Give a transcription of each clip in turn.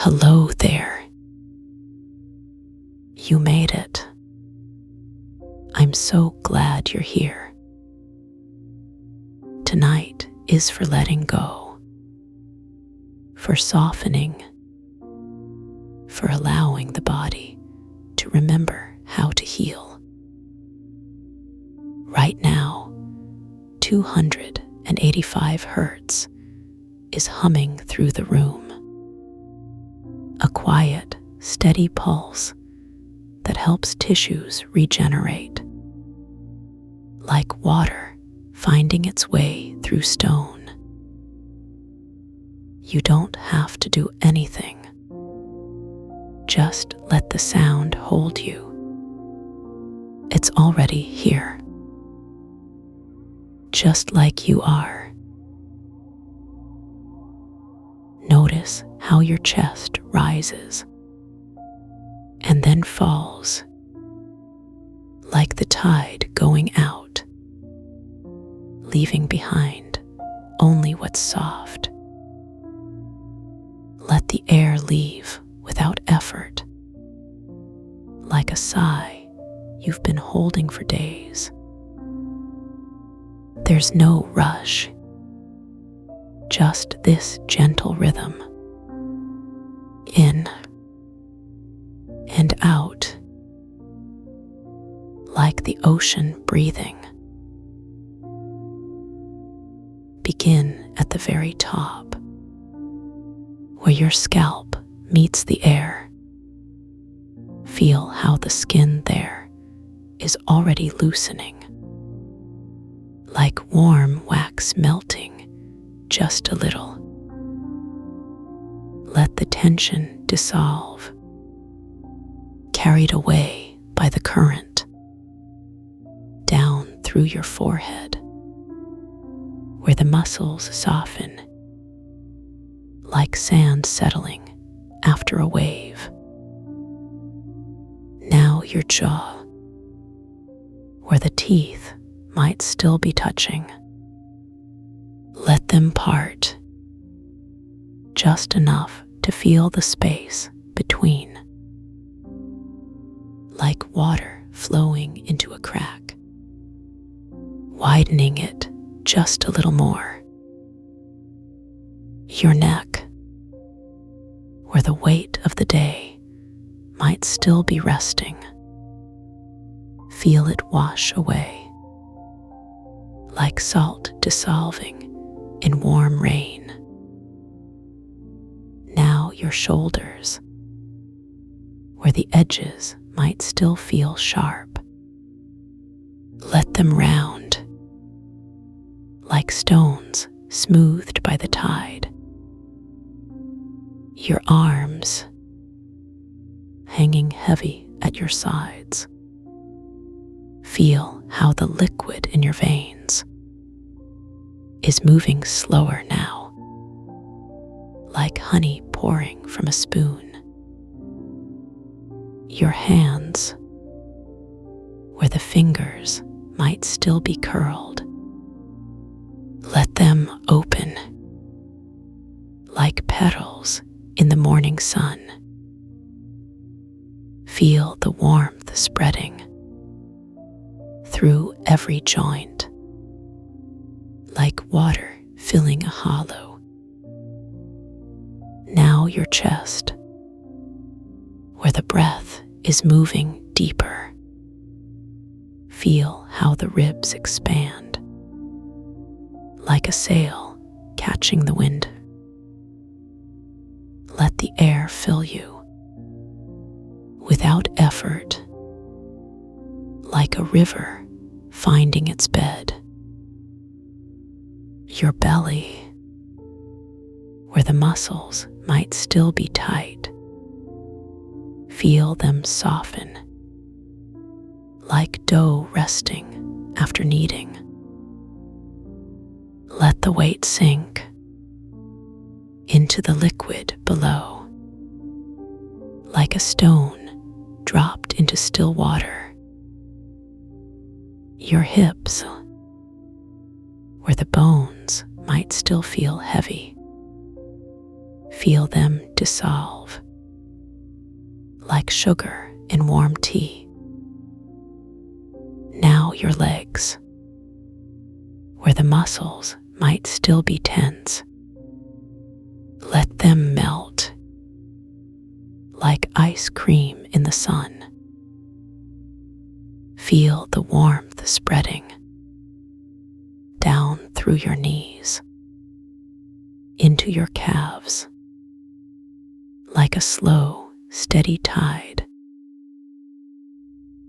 Hello there. You made it. I'm so glad you're here. Tonight is for letting go, for softening, for allowing the body to remember how to heal. Right now, 285 hertz is humming through the room. A quiet, steady pulse that helps tissues regenerate, like water finding its way through stone. You don't have to do anything. Just let the sound hold you. It's already here, just like you are. Notice how your chest rises and then falls, like the tide going out, leaving behind only what's soft. Let the air leave without effort, like a sigh you've been holding for days. There's no rush, just this gentle rhythm. In and out, like the ocean breathing. Begin at the very top, where your scalp meets the air. Feel how the skin there is already loosening, like warm wax melting just a little. Let the tension dissolve, carried away by the current, down through your forehead, where the muscles soften, like sand settling after a wave. Now your jaw, where the teeth might still be touching. Let them part, just enough to feel the space between, like water flowing into a crack, widening it just a little more. Your neck, where the weight of the day might still be resting. Feel it wash away, like salt dissolving in warm rain. Now your shoulders, where the edges might still feel sharp. Let them round, like stones smoothed by the tide. Your arms, hanging heavy at your sides. Feel how the liquid in your veins is moving slower now, like honey pouring from a spoon. Your hands, where the fingers might still be curled, let them open, like petals in the morning sun. Feel the warmth spreading through every joint, like water filling a hollow. Now your chest, where the breath is moving deeper. Feel how the ribs expand, like a sail catching the wind. Let the air fill you without effort, like a river finding its bed. Your belly, where the muscles might still be tight, feel them soften, like dough resting after kneading. Let the weight sink into the liquid below, like a stone dropped into still water. Your hips, where the bones might still feel heavy, Feel them dissolve like sugar in warm tea. Now your legs, where the muscles might still be tense, let them melt like ice cream in the sun. Feel the warmth spreading down through your knees, into your calves, like a slow, steady tide.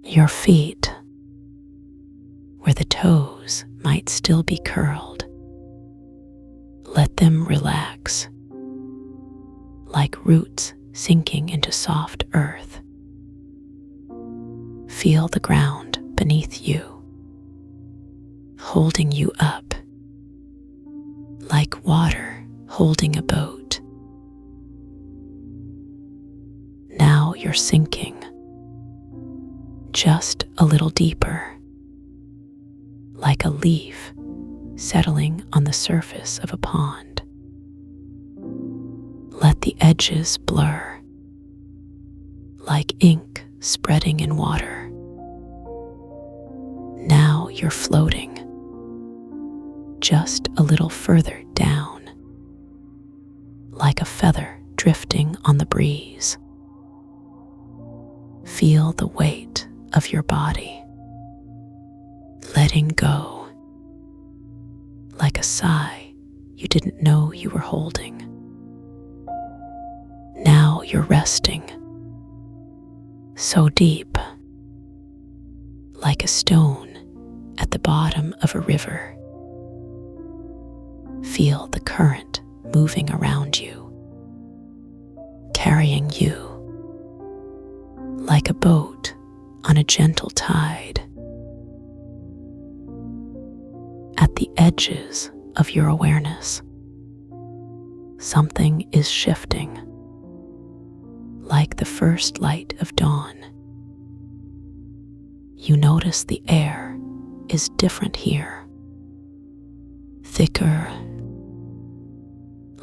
Your feet, where the toes might still be curled, let them relax, like roots sinking into soft earth. Feel the ground beneath you, holding you up, like water holding a boat. Now you're sinking just a little deeper, like a leaf settling on the surface of a pond. Let the edges blur, like ink spreading in water. Now you're floating just a little further down, like a feather drifting on the breeze. Feel the weight of your body letting go, like a sigh you didn't know you were holding. Now you're resting so deep, like a stone at the bottom of a river. Feel the current moving around you, carrying you like a boat on a gentle tide. At the edges of your awareness, something is shifting, like the first light of dawn. You notice the air is different here, thicker,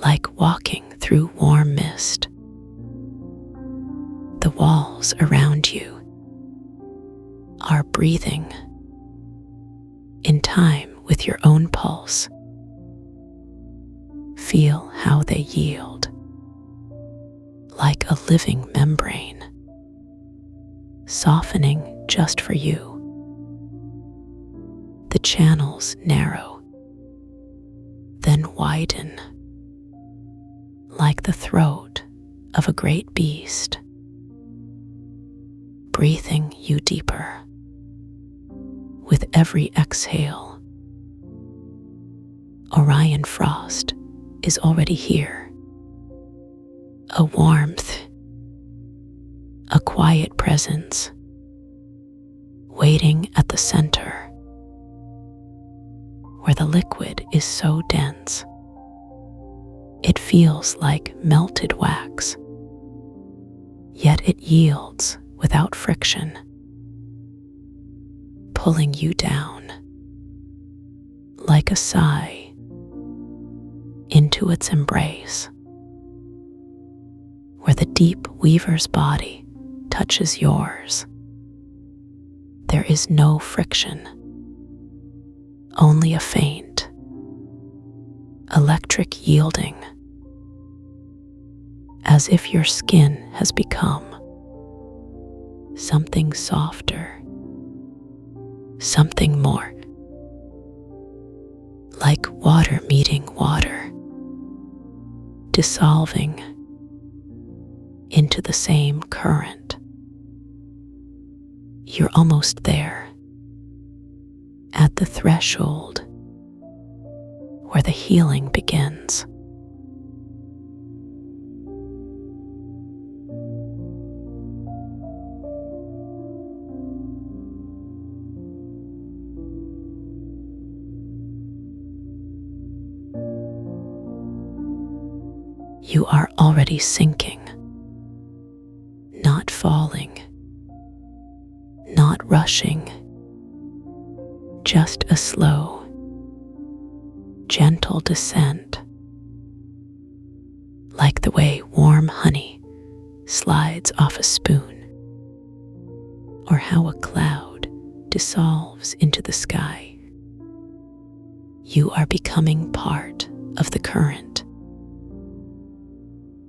like walking through warm mist. The walls around you are breathing in time with your own pulse. Feel how they yield, like a living membrane, softening just for you. The channels narrow, then widen, like the throat of a great beast, breathing you deeper with every exhale. Orion frost is already here, a warmth, a quiet presence, waiting at the center, where the liquid is so dense it feels like melted wax, yet it yields without friction, pulling you down like a sigh into its embrace, where the deep weaver's body touches yours. There is no friction, only a faint, electric yielding, as if your skin has become something softer, something more like water meeting water, dissolving into the same current. You're almost there, at the threshold where the healing begins. You are already sinking, not falling, not rushing, just a slow, gentle descent, like the way warm honey slides off a spoon, or how a cloud dissolves into the sky. You are becoming part of the current.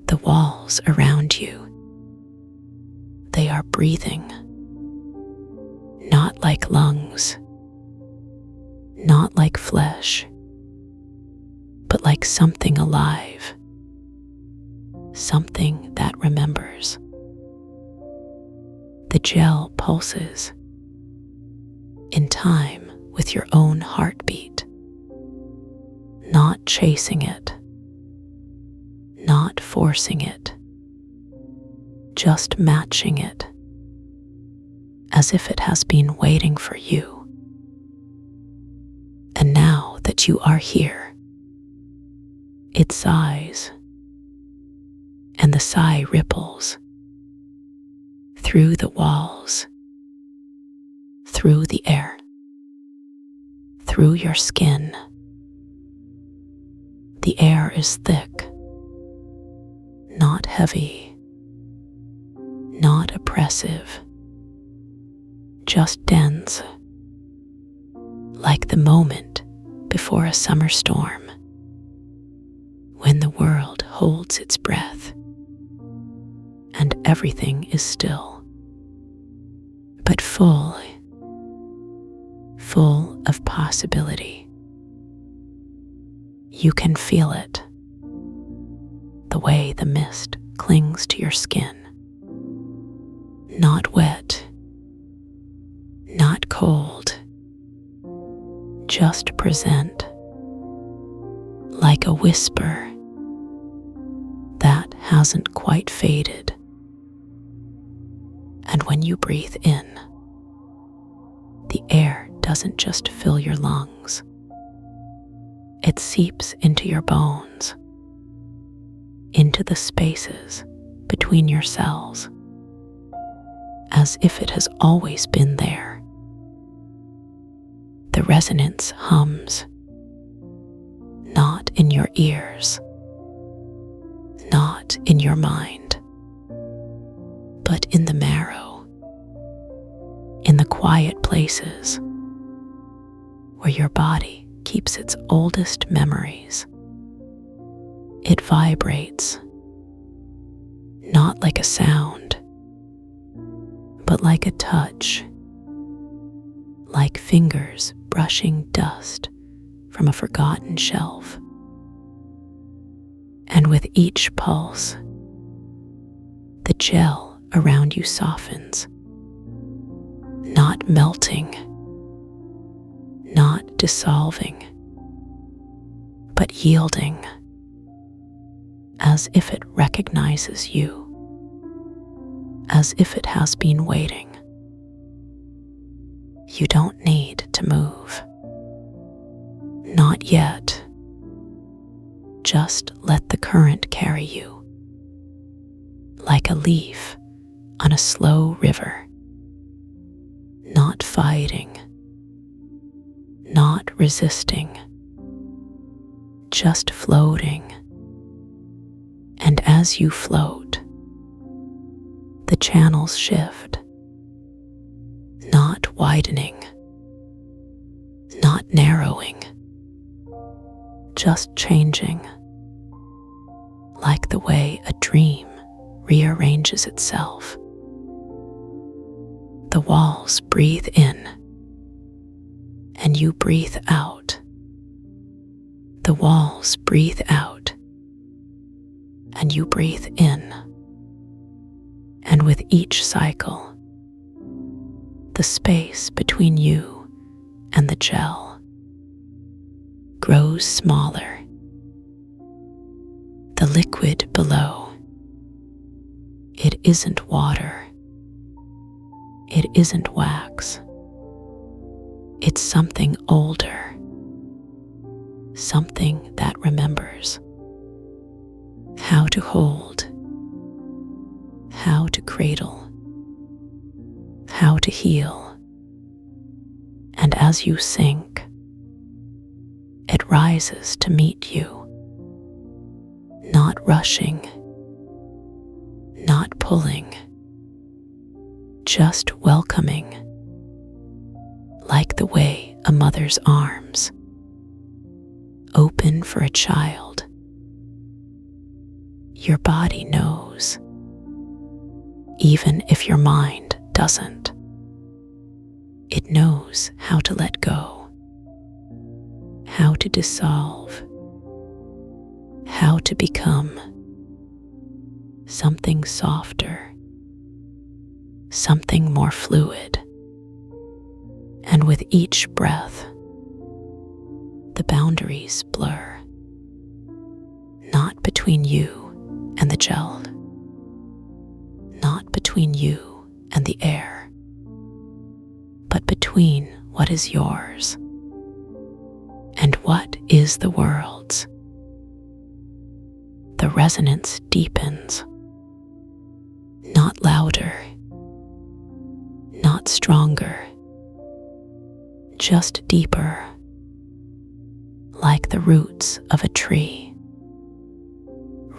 The walls around you, they are breathing, not like lungs, not like flesh, but like something alive, something that remembers. The gel pulses in time with your own heartbeat, not chasing it, not forcing it, just matching it, as if it has been waiting for you. And now that you are here, it sighs, and the sigh ripples through the walls, through the air, through your skin. The air is thick, not heavy, not oppressive, just dense, like the moment before a summer storm, when the world holds its breath and everything is still, but full of possibility. You can feel it, the way the mist clings to your skin. Not wet, not cold, just present, like a whisper that hasn't quite faded. And when you breathe in, the air doesn't just fill your lungs. It seeps into your bones, into the spaces between your cells, as if it has always been there. The resonance hums, not in your ears, not in your mind, but in the marrow, in the quiet places where your body keeps its oldest memories. It vibrates, not like a sound, but like a touch, like fingers brushing dust from a forgotten shelf. And with each pulse, the gel around you softens, not melting, not dissolving, but yielding, as if it recognizes you, as if it has been waiting. You don't need to move. Not yet. Just let the current carry you, like a leaf on a slow river, not fighting, not resisting, just floating. And as you float, the channels shift, not widening, not narrowing, just changing, like the way a dream rearranges itself. The walls breathe in, and you breathe out. The walls breathe out, and you breathe in. And with each cycle, the space between you and the gel grows smaller. The liquid below, it isn't water, it isn't wax, it's something older, something that remembers how to hold, how to cradle, how to heal. And as you sink, it rises to meet you, not not rushing, not pulling, just welcoming, like the way a mother's arms open for a child. Your body knows, even if your mind doesn't. It knows how to let go, how to dissolve, how to become something softer, something more fluid. And with each breath, the boundaries blur, not between you and the gel, not between you and the air, but between what is yours and what is the world's. The resonance deepens, not louder, not stronger, just deeper, like the roots of a tree,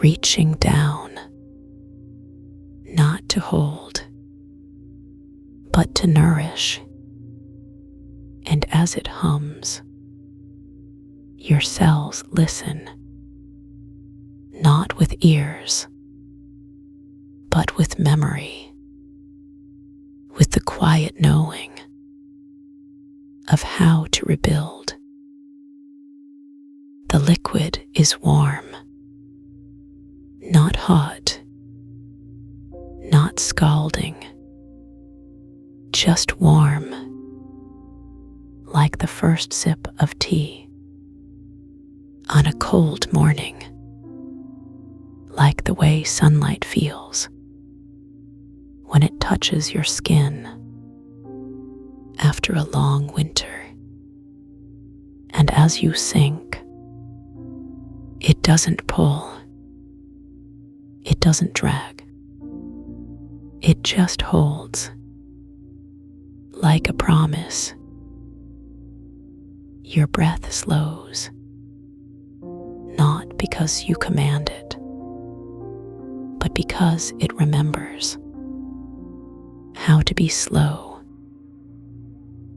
reaching down, not to hold, but to nourish. And as it hums, your cells listen, not with ears, but with memory, with the quiet knowing of how to rebuild. The liquid is warm, not hot, not scalding, just warm, like the first sip of tea on a cold morning, like the way sunlight feels when it touches your skin after a long winter. And as you sink, it doesn't pull, it doesn't drag, it just holds, like a promise. Your breath slows, not because you command it, but because it remembers how to be slow,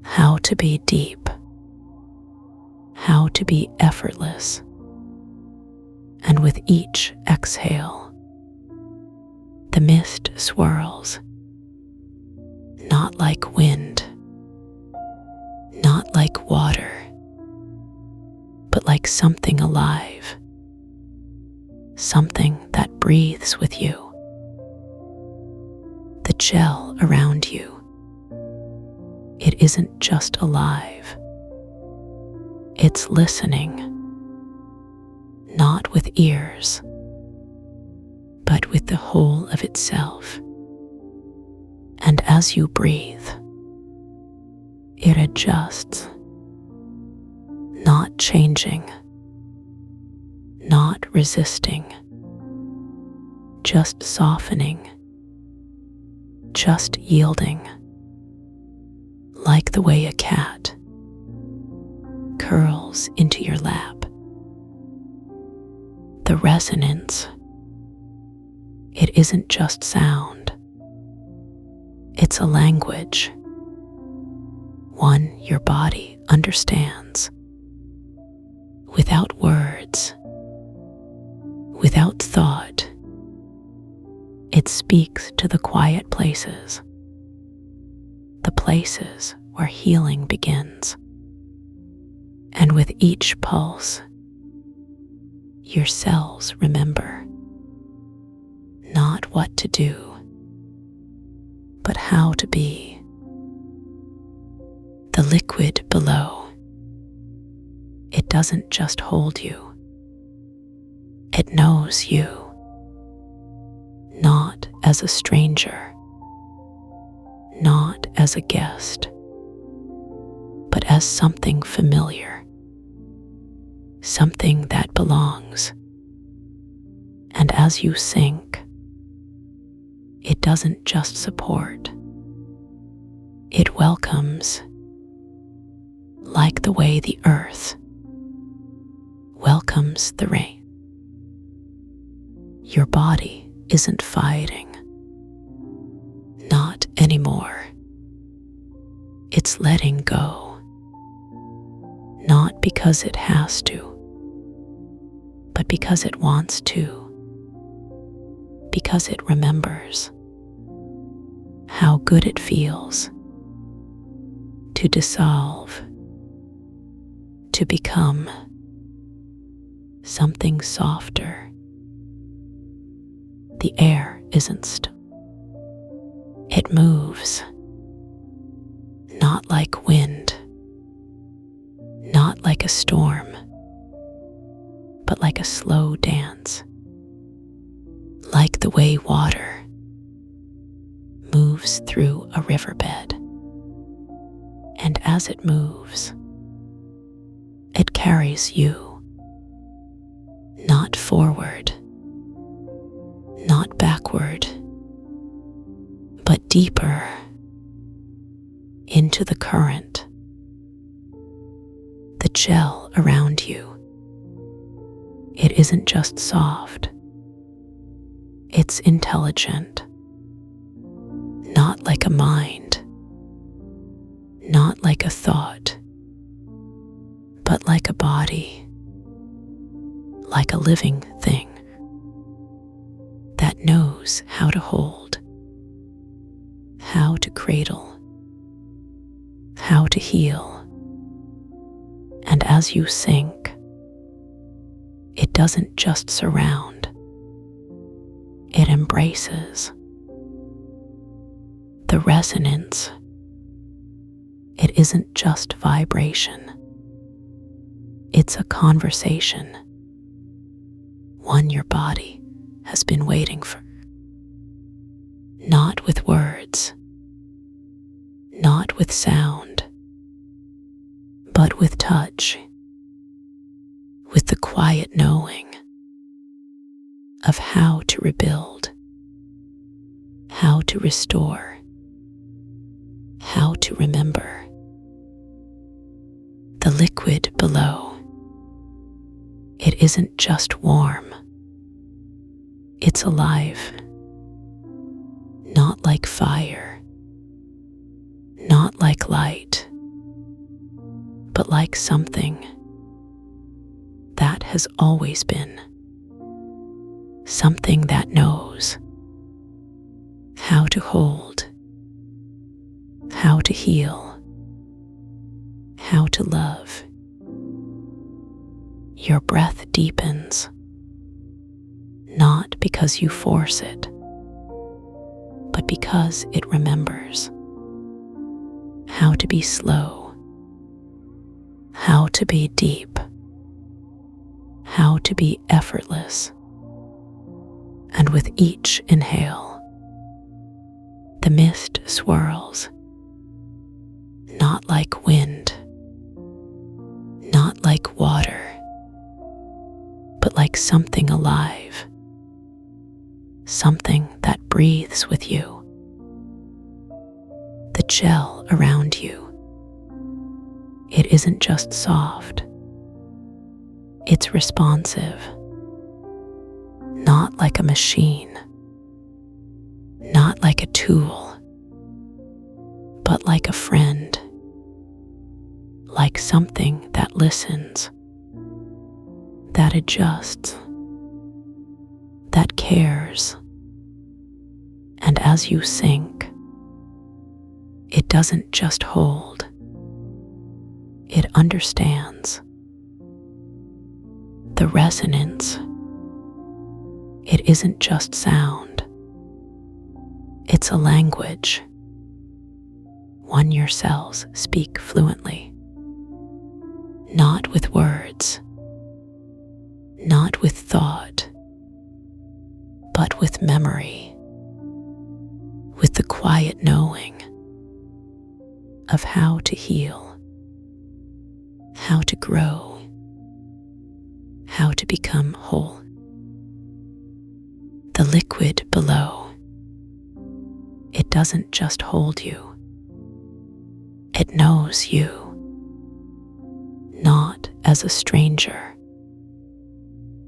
how to be deep, how to be effortless. And with each exhale, the mist swirls, not like wind, not like water, but like something alive, something that breathes with you. The gel around you, it isn't just alive, it's listening, not with ears, but with the whole of itself. And as you breathe, it adjusts, not changing, not resisting, just softening, just yielding, like the way a cat curls into your lap. The resonance, it isn't just sound, it's a language, one your body understands, without words, without thought. It speaks to the quiet places, the places where healing begins. And with each pulse, your cells remember not what to do, but how to be. The liquid below, it doesn't just hold you, it knows you, not as a stranger, not as a guest, but as something familiar, something that belongs. And as you sink, it doesn't just support, it welcomes, like the way the earth welcomes the rain. Your body isn't fighting. Not anymore. It's letting go. Not because it has to, but because it wants to. Because it remembers how good it feels to dissolve, to become something softer. The air isn't still. It moves, not like wind, not like a storm, but like a slow dance, like the way water moves through a riverbed. And as it moves, it carries you, not forward, not backward, but deeper into the current. The gel around you, it isn't just soft, it's intelligent, not like a mind, not like a thought, but like a body, like a living thing that knows how to hold, how to cradle, how to heal. And as you sink, it doesn't just surround, it embraces. The resonance, it isn't just vibration, it's a conversation, one your body has been waiting for. Not with words, not with sound, but with touch, with the quiet knowing of how to rebuild, how to restore, how to remember. The liquid below, it isn't just warm, it's alive, not like fire, not like light, but like something that has always been, something that knows how to hold, how to heal, how to love. Your breath deepens, not because you force it, but because it remembers how to be slow, how to be deep, how to be effortless. And with each inhale, the mist swirls, not like wind, not like water, but like something alive, something that breathes with you. The gel around you, it isn't just soft, it's responsive, not like a machine, not like a tool, but like a friend, like something that listens, that adjusts, that cares. And as you sink, it doesn't just hold, it understands. The resonance, it isn't just sound, it's a language, one your cells speak fluently, not with words, not with thought, but with memory, with the quiet knowing of how to heal, how to grow, how to become whole. The liquid below, it doesn't just hold you, it knows you, not as a stranger,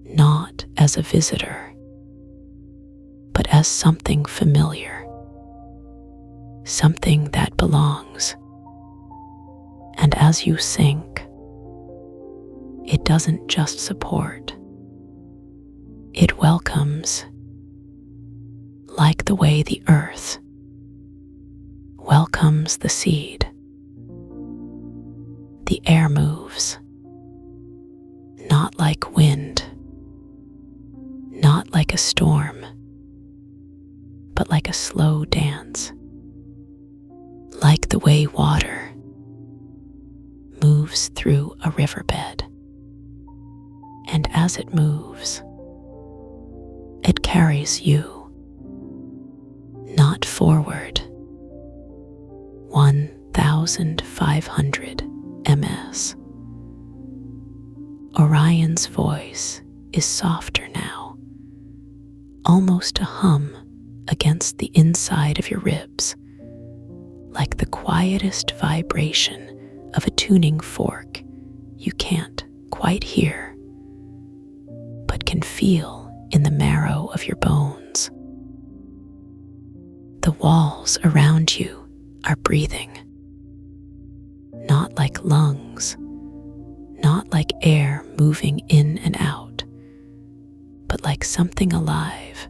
not as a visitor, as something familiar, something that belongs. And as you sink, it doesn't just support, it welcomes, like the way the earth welcomes the seed. The air moves, not like wind, not like a storm, but like a slow dance, like the way water moves through a riverbed. And as it moves, it carries you, not forward, 1,500 ms. Orion's voice is softer now, almost a hum against the inside of your ribs, like the quietest vibration of a tuning fork you can't quite hear, but can feel in the marrow of your bones. The walls around you are breathing, not like lungs, not like air moving in and out, but like something alive,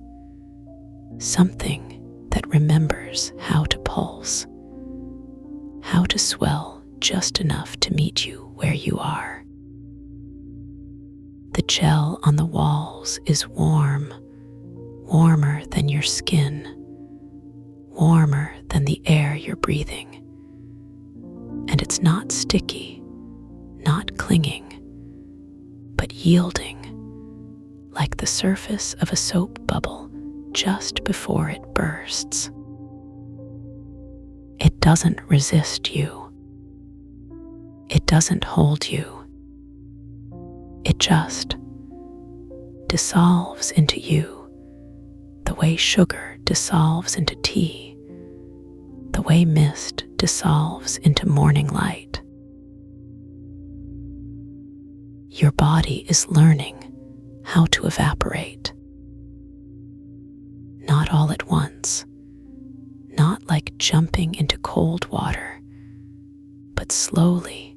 something that remembers how to pulse, how to swell just enough to meet you where you are. The gel on the walls is warm, warmer than your skin, warmer than the air you're breathing. And it's not sticky, not clinging, but yielding, like the surface of a soap bubble just before it bursts. It doesn't resist you. It doesn't hold you. It just dissolves into you, the way sugar dissolves into tea, the way mist dissolves into morning light. Your body is learning how to evaporate. Not all at once, not like jumping into cold water, but slowly,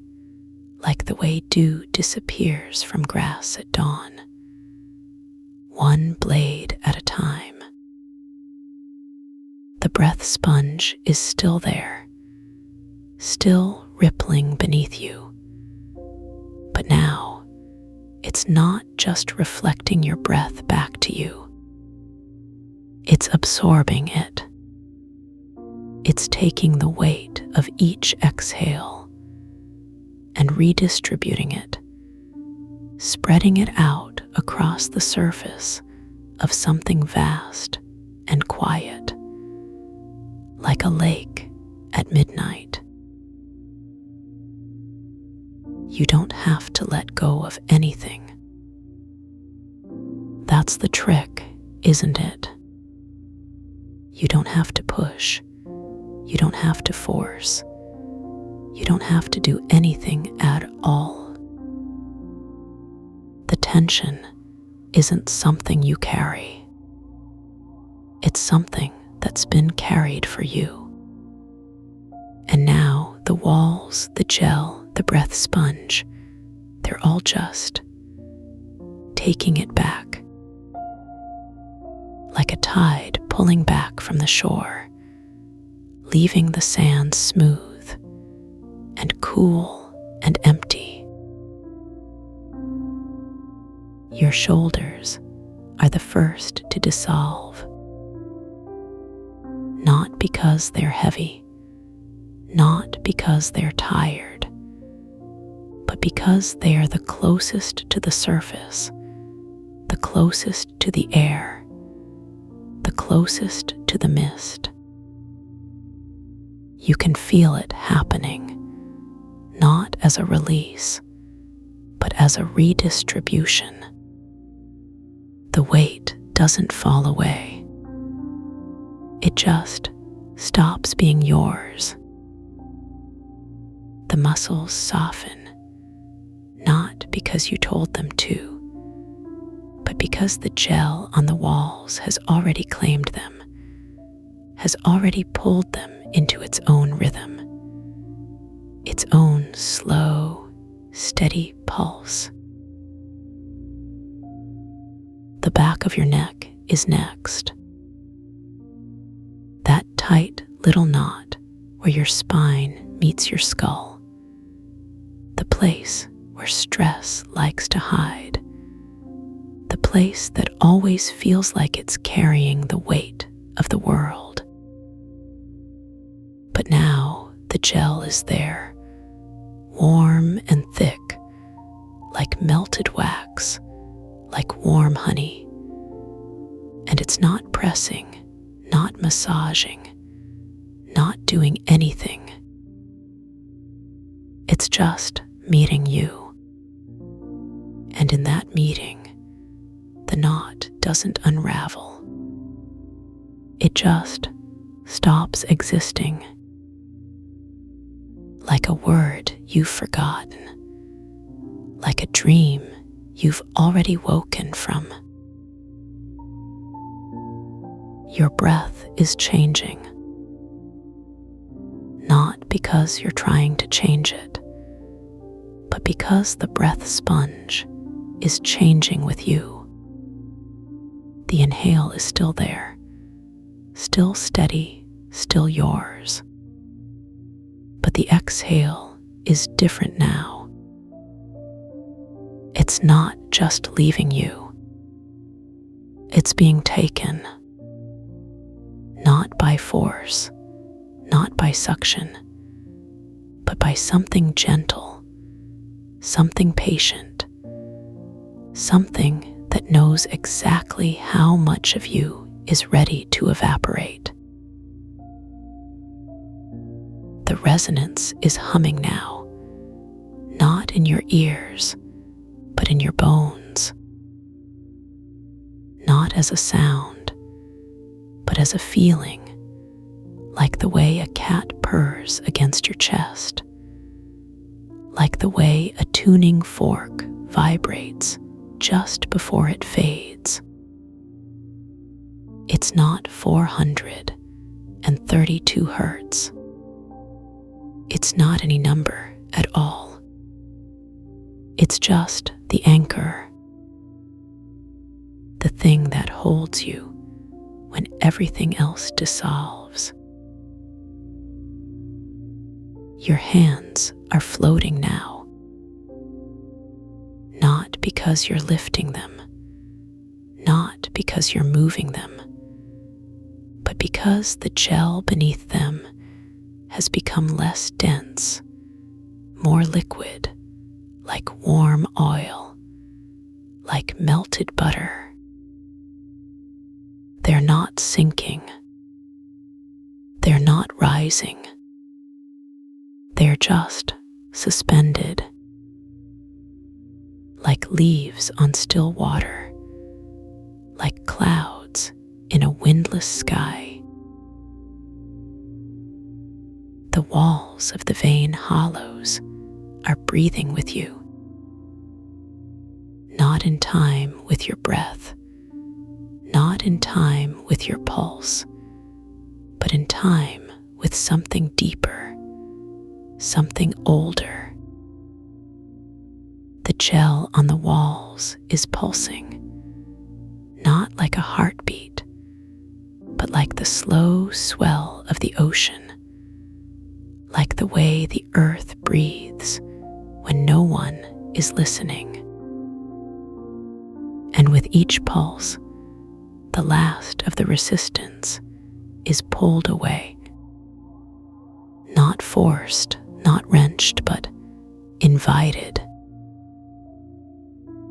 like the way dew disappears from grass at dawn, one blade at a time. The breath sponge is still there, still rippling beneath you. But now, it's not just reflecting your breath back to you. It's absorbing it. It's taking the weight of each exhale and redistributing it, spreading it out across the surface of something vast and quiet, like a lake at midnight. You don't have to let go of anything. That's the trick, isn't it? You don't have to push. You don't have to force. You don't have to do anything at all. The tension isn't something you carry. It's something that's been carried for you. And now the walls, the gel, the breath sponge, they're all just taking it back, like a tide pulling back from the shore, leaving the sand smooth and cool and empty. Your shoulders are the first to dissolve, not because they're heavy, not because they're tired, but because they are the closest to the surface, the closest to the air, the closest to the mist. You can feel it happening, not as a release, but as a redistribution. The weight doesn't fall away. It just stops being yours. The muscles soften, not because you told them to, but because the gel on the walls has already claimed them, has already pulled them into its own rhythm, its own slow, steady pulse. The back of your neck is next. That tight little knot where your spine meets your skull. The place where stress likes to hide. The place that always feels like it's carrying the weight of the world. But now the gel is there, warm and thick, like melted wax, like warm honey. And it's not pressing, not massaging, not doing anything. It's just meeting you. And in that meeting, the knot doesn't unravel. It just stops existing. Like a word you've forgotten. Like a dream you've already woken from. Your breath is changing. Not because you're trying to change it, but because the breath sponge is changing with you. The inhale is still there, still steady, still yours. But the exhale is different now. It's not just leaving you. It's being taken. Not by force, not by suction, but by something gentle, something patient, something that knows exactly how much of you is ready to evaporate. The resonance is humming now, not in your ears, but in your bones. Not as a sound, but as a feeling, like the way a cat purrs against your chest, like the way a tuning fork vibrates just before it fades. It's not 432 hertz. It's not any number at all. It's just the anchor, the thing that holds you when everything else dissolves. Your hands are floating now. Not because you're lifting them, not because you're moving them, but because the gel beneath them has become less dense, more liquid, like warm oil, like melted butter. They're not sinking. They're not rising. They're just suspended. Like leaves on still water, like clouds in a windless sky. The walls of the vein hollows are breathing with you, not in time with your breath, not in time with your pulse, but in time with something deeper, something older. The gel on the walls is pulsing, not like a heartbeat, but like the slow swell of the ocean, like the way the earth breathes when no one is listening. And with each pulse, the last of the resistance is pulled away. Not forced, not wrenched, but invited.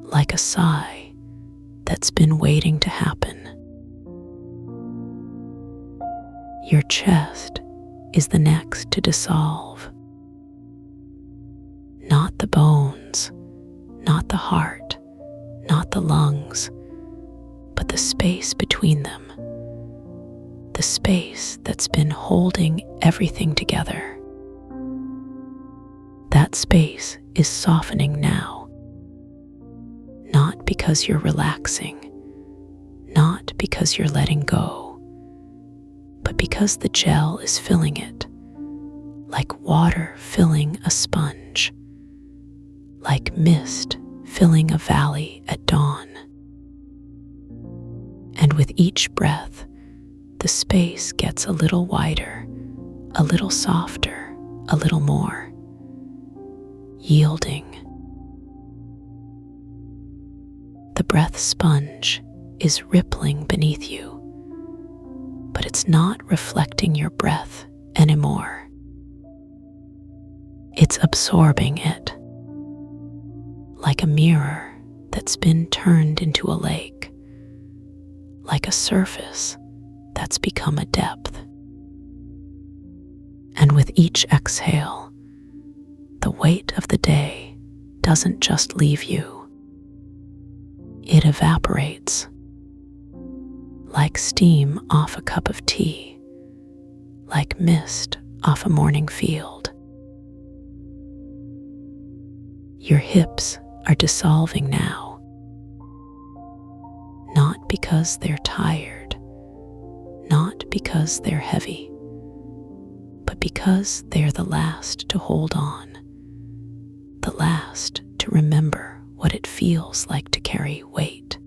Like a sigh that's been waiting to happen. Your chest is the next to dissolve. Not the bones, not the heart, not the lungs, but the space between them. The space that's been holding everything together. That space is softening now. Not because you're relaxing, not because you're letting go, but because the gel is filling it, like water filling a sponge, like mist filling a valley at dawn. And with each breath, the space gets a little wider, a little softer, a little more yielding. The breath sponge is rippling beneath you, but it's not reflecting your breath anymore. It's absorbing it, like a mirror that's been turned into a lake, like a surface that's become a depth. And with each exhale, the weight of the day doesn't just leave you. It evaporates, like steam off a cup of tea, like mist off a morning field. Your hips are dissolving now, not because they're tired, not because they're heavy, but because they're the last to hold on, the last to remember what it feels like to carry weight.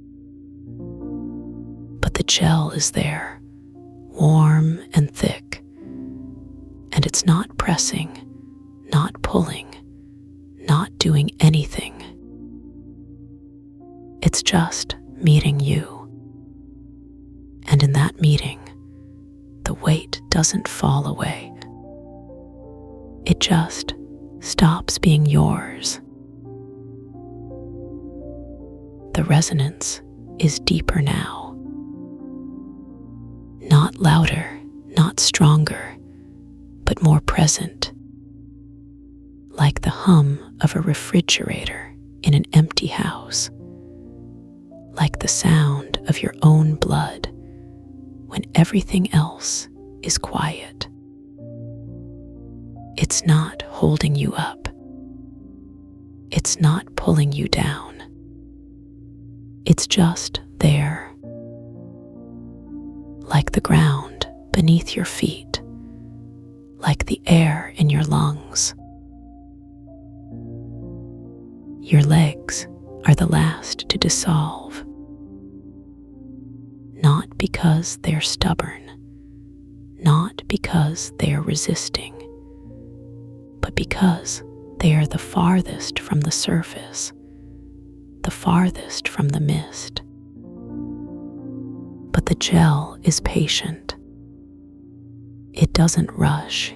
But the gel is there, warm and thick, and it's not pressing, not pulling, not doing anything. It's just meeting you. And in that meeting, the weight doesn't fall away. It just stops being yours. The resonance is deeper now. Not louder, not stronger, but more present. Like the hum of a refrigerator in an empty house. Like the sound of your own blood when everything else is quiet. It's not holding you up. It's not pulling you down. It's just there. Like the ground beneath your feet, like the air in your lungs. Your legs are the last to dissolve, not because they're stubborn, not because they are resisting, but because they are the farthest from the surface, the farthest from the mist. But the gel is patient. It doesn't rush.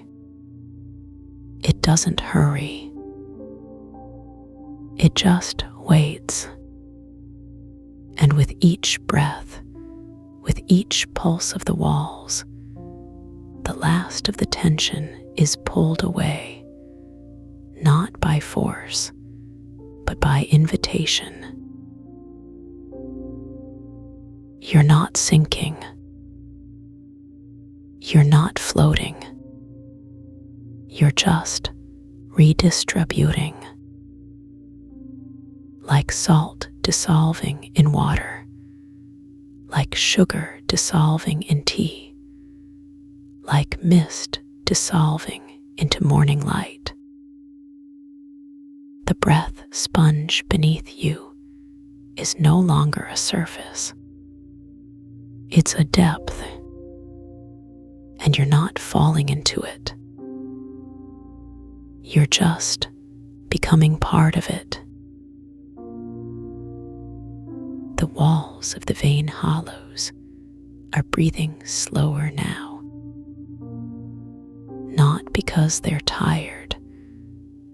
It doesn't hurry. It just waits. And with each breath, with each pulse of the walls, the last of the tension is pulled away, not by force, but by invitation. You're not sinking. You're not floating. You're just redistributing. Like salt dissolving in water, like sugar dissolving in tea, like mist dissolving into morning light. The breath sponge beneath you is no longer a surface. It's a depth, and you're not falling into it. You're just becoming part of it. The walls of the vein hollows are breathing slower now. Not because they're tired,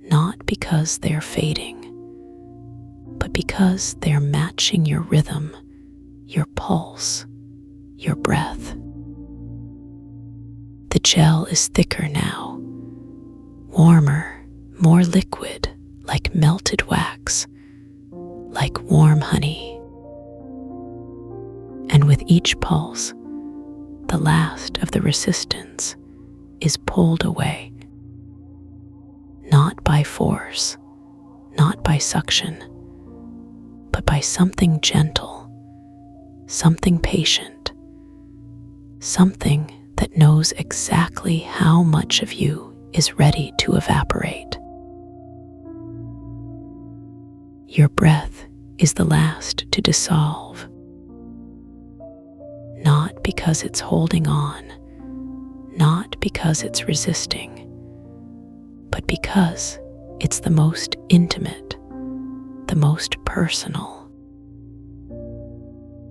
not because they're fading, but because they're matching your rhythm, your pulse, your breath. The gel is thicker now, warmer, more liquid, like melted wax, like warm honey. And with each pulse, the last of the resistance is pulled away, not by force, not by suction, but by something gentle, something patient, something that knows exactly how much of you is ready to evaporate. Your breath is the last to dissolve, not because it's holding on, not because it's resisting, but because it's the most intimate, the most personal.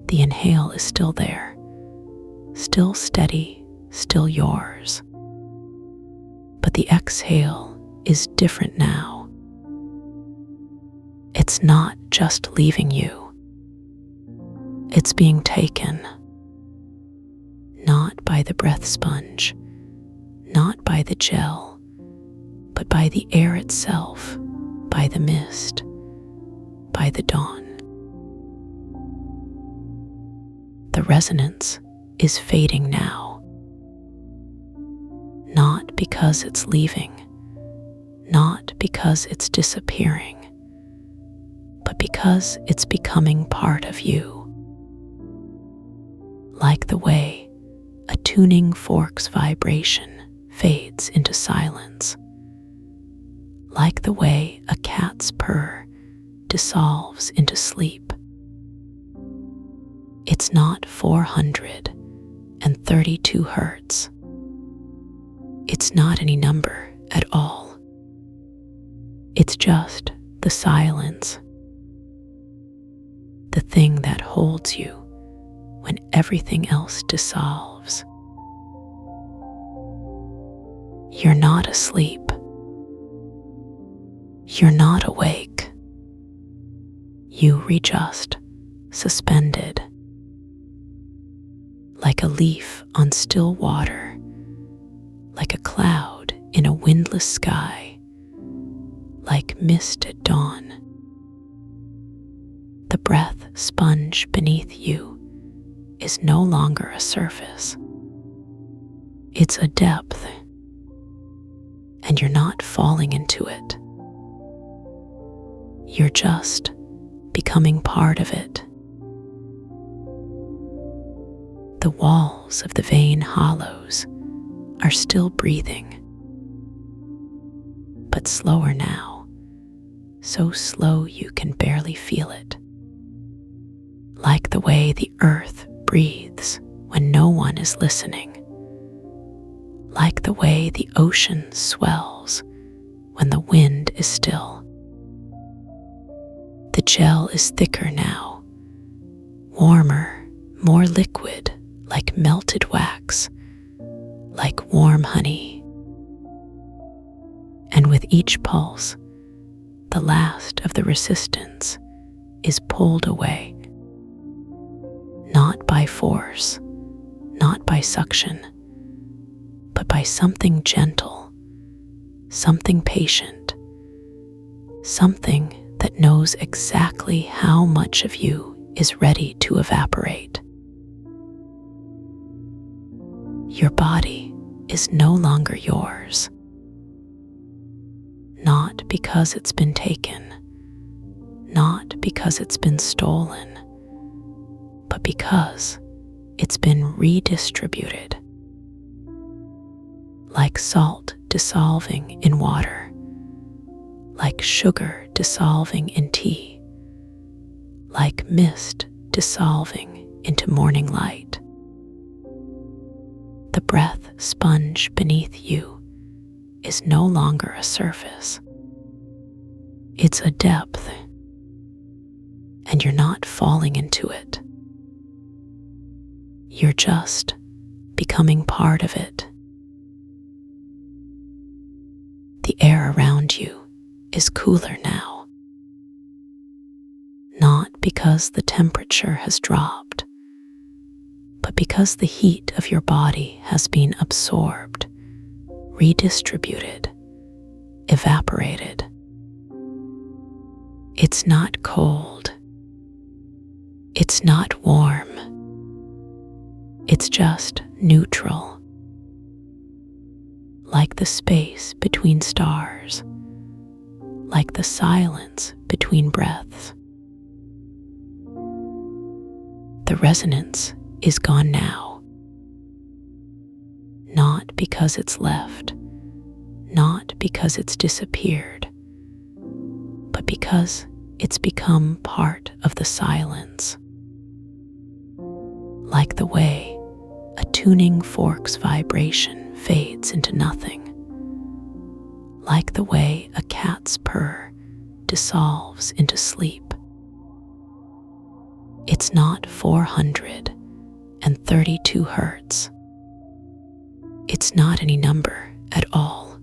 The inhale is still there, still steady, still yours. But the exhale is different now. It's not just leaving you. It's being taken, not by the breath sponge, not by the gel, but by the air itself, by the mist, by the dawn. The resonance is fading now, not because it's leaving, not because it's disappearing, but because it's becoming part of you. Like the way a tuning fork's vibration fades into silence, like the way a cat's purr dissolves into sleep. It's not 432 hertz. It's not any number at all. It's just the silence, the thing that holds you when everything else dissolves. You're not asleep. You're not awake. You just suspended, like a leaf on still water, like a cloud in a windless sky, like mist at dawn. The breath sponge beneath you is no longer a surface. It's a depth, and you're not falling into it. You're just becoming part of it. The walls of the vein hollows are still breathing, but slower now, so slow you can barely feel it. Like the way the earth breathes when no one is listening. Like the way the ocean swells when the wind is still. The gel is thicker now, warmer, more liquid, like melted wax, like warm honey. And with each pulse, the last of the resistance is pulled away. Not by force, not by suction, but by something gentle, something patient, something that knows exactly how much of you is ready to evaporate. Your body is no longer yours, not because it's been taken, not because it's been stolen, but because it's been redistributed. Like salt dissolving in water, like sugar dissolving in tea, like mist dissolving into morning light. The breath sponge beneath you is no longer a surface. It's a depth, and you're not falling into it. You're just becoming part of it. The air around you is cooler now, not because the temperature has dropped, but because the heat of your body has been absorbed, redistributed, evaporated. It's not cold. It's not warm. It's just neutral, like the space between stars, like the silence between breaths. The resonance is gone now. Not because it's left, not because it's disappeared, but because it's become part of the silence. Like the way a tuning fork's vibration fades into nothing. Like the way a cat's purr dissolves into sleep. It's not 432 hertz. It's not any number at all.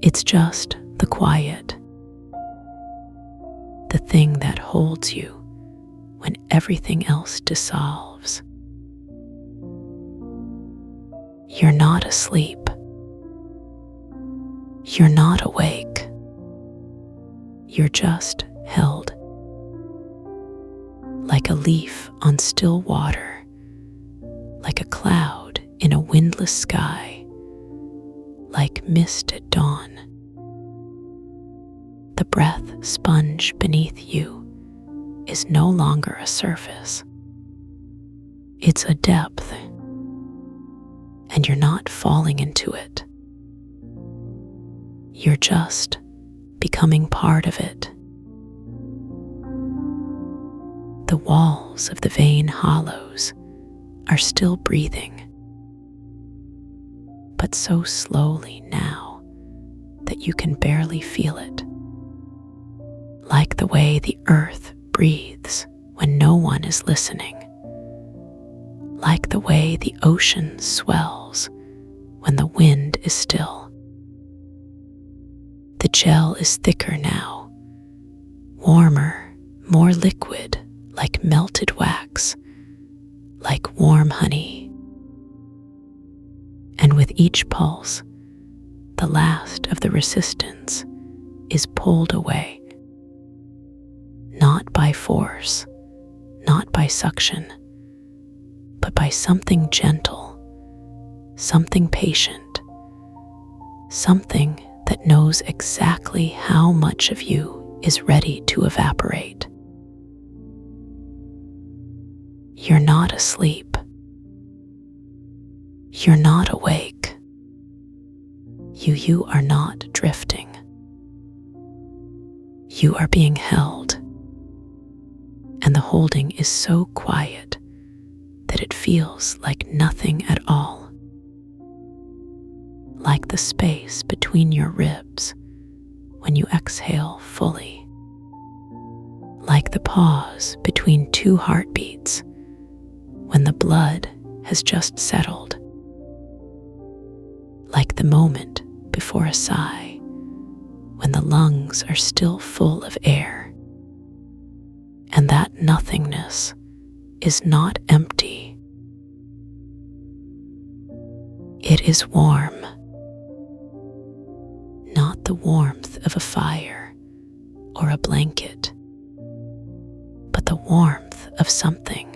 It's just the quiet. The thing that holds you when everything else dissolves. You're not asleep. You're not awake. You're just held. Like a leaf on still water, like a cloud in a windless sky, like mist at dawn. The breath sponge beneath you is no longer a surface. It's a depth, and you're not falling into it. You're just becoming part of it. The walls of the vein hollows are still breathing, but so slowly now that you can barely feel it. Like the way the earth breathes when no one is listening. Like the way the ocean swells when the wind is still. The gel is thicker now, warmer, more liquid, like melted wax, like warm honey. And with each pulse, the last of the resistance is pulled away. Not by force, not by suction, but by something gentle, something patient, something that knows exactly how much of you is ready to evaporate. You're not asleep. You're not awake. You are not drifting. You are being held. And the holding is so quiet that it feels like nothing at all. Like the space between your ribs when you exhale fully. Like the pause between two heartbeats when the blood has just settled. Like the moment before a sigh when the lungs are still full of air. And that nothingness is not empty. It is warm. Not the warmth of a fire or a blanket, but the warmth of something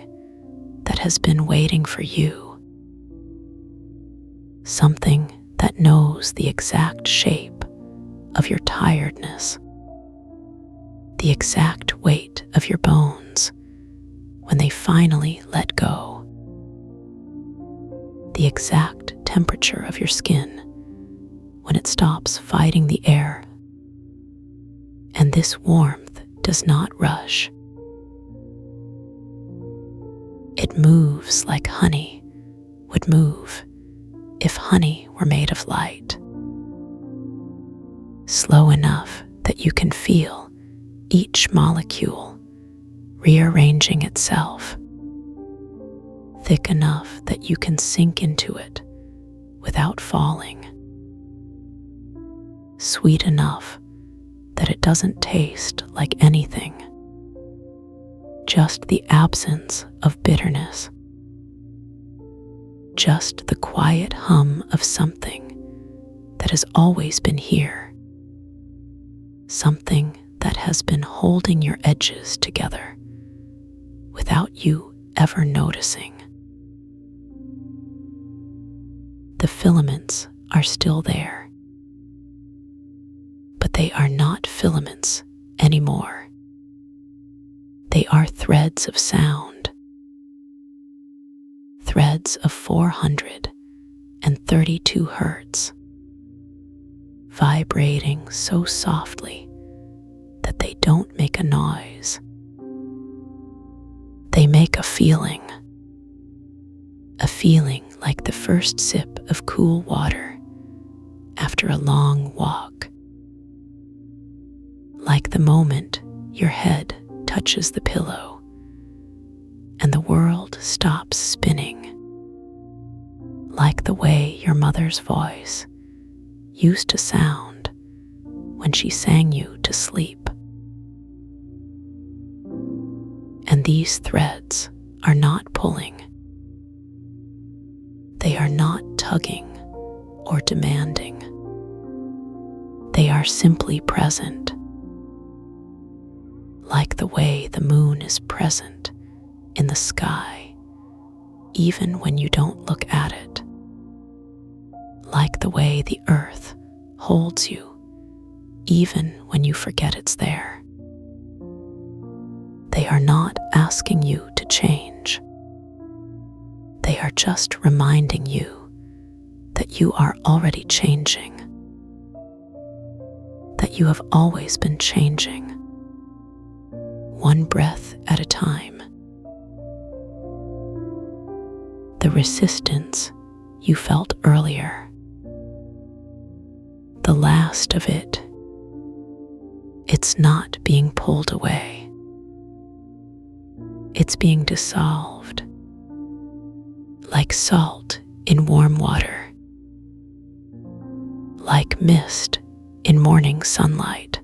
that has been waiting for you. Something that knows the exact shape of your tiredness, the exact weight of your bones when they finally let go, the exact temperature of your skin when it stops fighting the air. And this warmth does not rush. It moves like honey would move if honey were made of light. Slow enough that you can feel each molecule rearranging itself. Thick enough that you can sink into it without falling. Sweet enough that it doesn't taste like anything. Just the absence of bitterness. Just the quiet hum of something that has always been here. Something that has been holding your edges together without you ever noticing. The filaments are still there, but they are not filaments anymore. They are threads of sound, threads of 432 hertz, vibrating so softly that they don't make a noise. They make a feeling like the first sip of cool water after a long walk, like the moment your head touches the pillow and the world stops spinning, like the way your mother's voice used to sound when she sang you to sleep. And these threads are not pulling. They are not tugging or demanding. They are simply present, like the way the moon is present in the sky, even when you don't look at it, like the way the earth holds you, even when you forget it's there. They are not asking you to change. They are just reminding you that you are already changing, that you have always been changing, one breath at a time. The resistance you felt earlier, the last of it, it's not being pulled away. It's being dissolved, like salt in warm water, like mist in morning sunlight,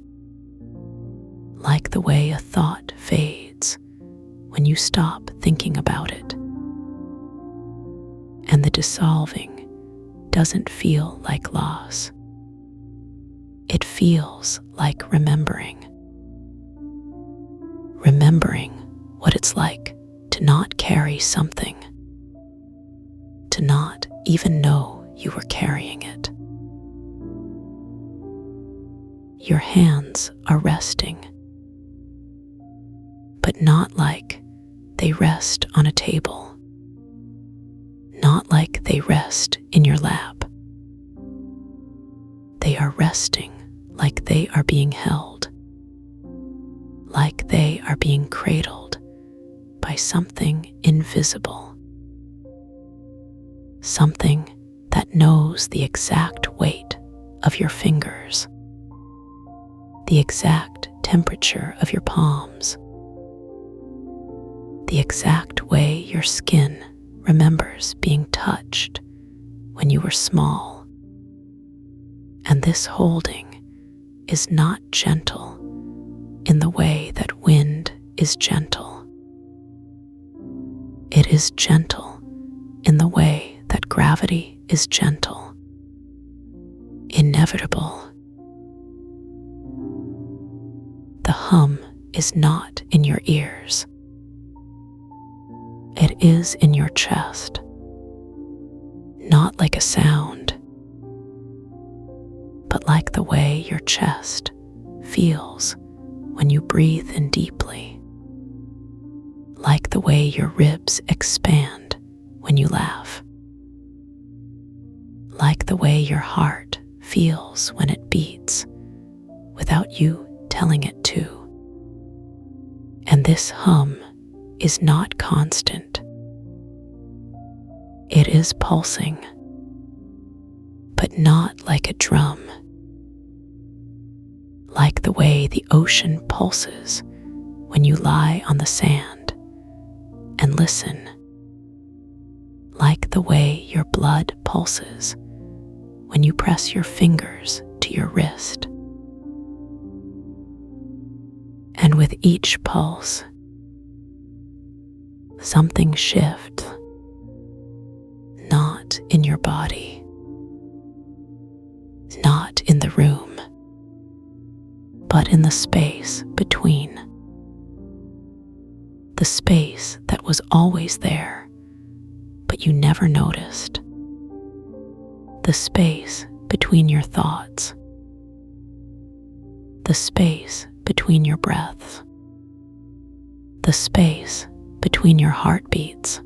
like the way a thought fades when you stop thinking about it. And the dissolving doesn't feel like loss. It feels like remembering what it's like to not carry something, to not even know you were carrying it. Your hands are resting, but not like they rest on a table, not like they rest in your lap. They are resting like they are being held, like they are being cradled by something invisible, something that knows the exact weight of your fingers, the exact temperature of your palms, the exact way your skin remembers being touched when you were small. And this holding is not gentle in the way that wind is gentle. It is gentle in the way that gravity is gentle, inevitable. The hum is not in your ears. It is in your chest, not like a sound, but like the way your chest feels when you breathe in deeply, like the way your ribs expand when you laugh, like the way your heart feels when it beats without you telling it to. And this hum is not constant. It is pulsing, but not like a drum, like the way the ocean pulses when you lie on the sand and listen, like the way your blood pulses when you press your fingers to your wrist. And with each pulse, something shifts, not in your body, not in the room, but in the space between. The space that was always there, but you never noticed. The space between your thoughts. The space between your breaths. the space between your heartbeats.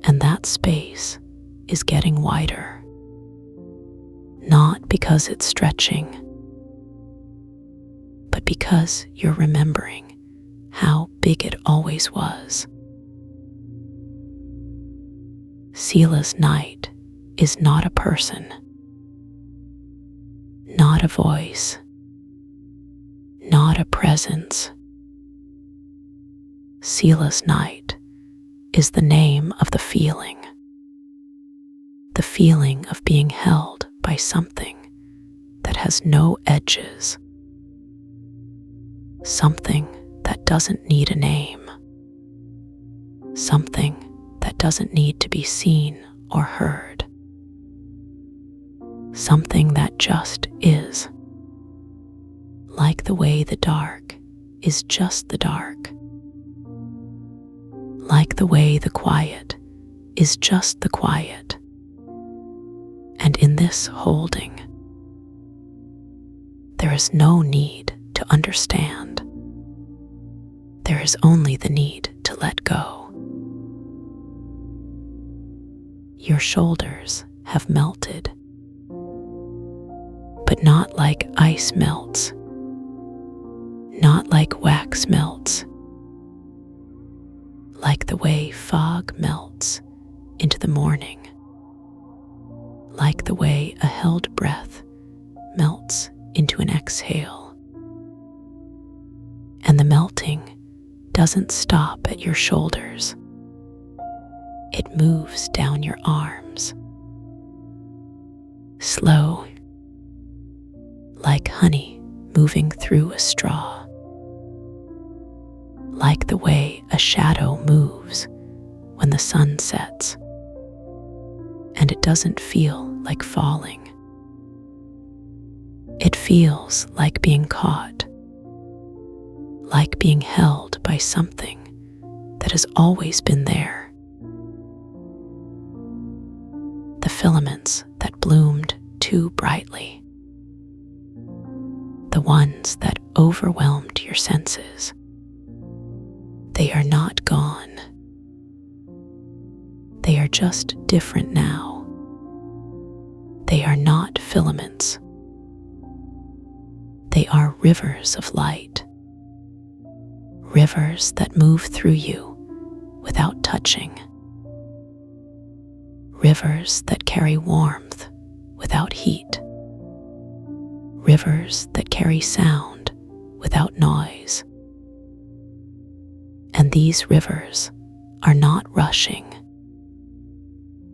And that space is getting wider, not because it's stretching, but because you're remembering how big it always was. Sela's night is not a person, not a voice, not a presence. Sela's night is the name of the feeling of being held by something that has no edges, something that doesn't need a name, something that doesn't need to be seen or heard, something that just is, like the way the dark is just the dark, like the way the quiet is just the quiet. And in this holding, there is no need to understand. There is only the need to let go. Your shoulders have melted, but not like ice melts, not like wax melts, like the way fog melts into the morning, like the way a held breath melts into an exhale. And the melting doesn't stop at your shoulders. It moves down your arms, slow, like honey moving through a straw, like the way a shadow moves when the sun sets, and it doesn't feel like falling. It feels like being caught, like being held by something that has always been there. The filaments that bloomed too brightly, the ones that overwhelmed your senses, they are not gone. They are just different now. They are not filaments. They are rivers of light, rivers that move through you without touching, rivers that carry warmth without heat, rivers that carry sound without noise. And these rivers are not rushing.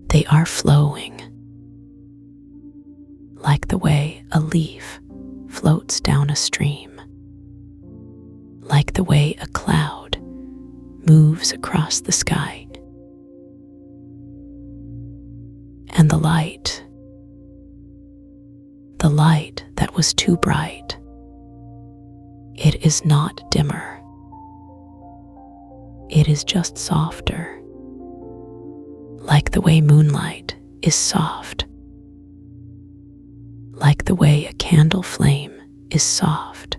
They are flowing, like the way a leaf floats down a stream, like the way a cloud moves across the sky. And the light that was too bright, it is not dimmer. It is just softer, like the way moonlight is soft, like the way a candle flame is soft,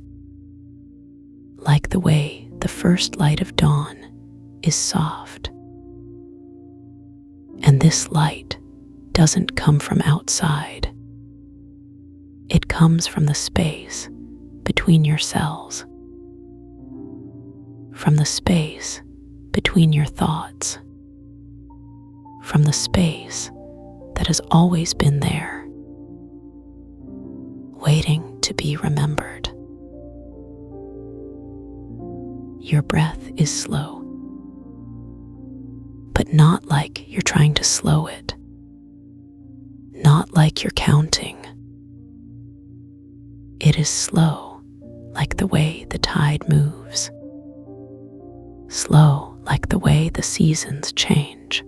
like the way the first light of dawn is soft. And this light doesn't come from outside. It comes from the space between your cells, from the space between your thoughts, from the space that has always been there, waiting to be remembered. Your breath is slow, but not like you're trying to slow it, not like you're counting. It is slow like the way the tide moves, slow like the way the seasons change,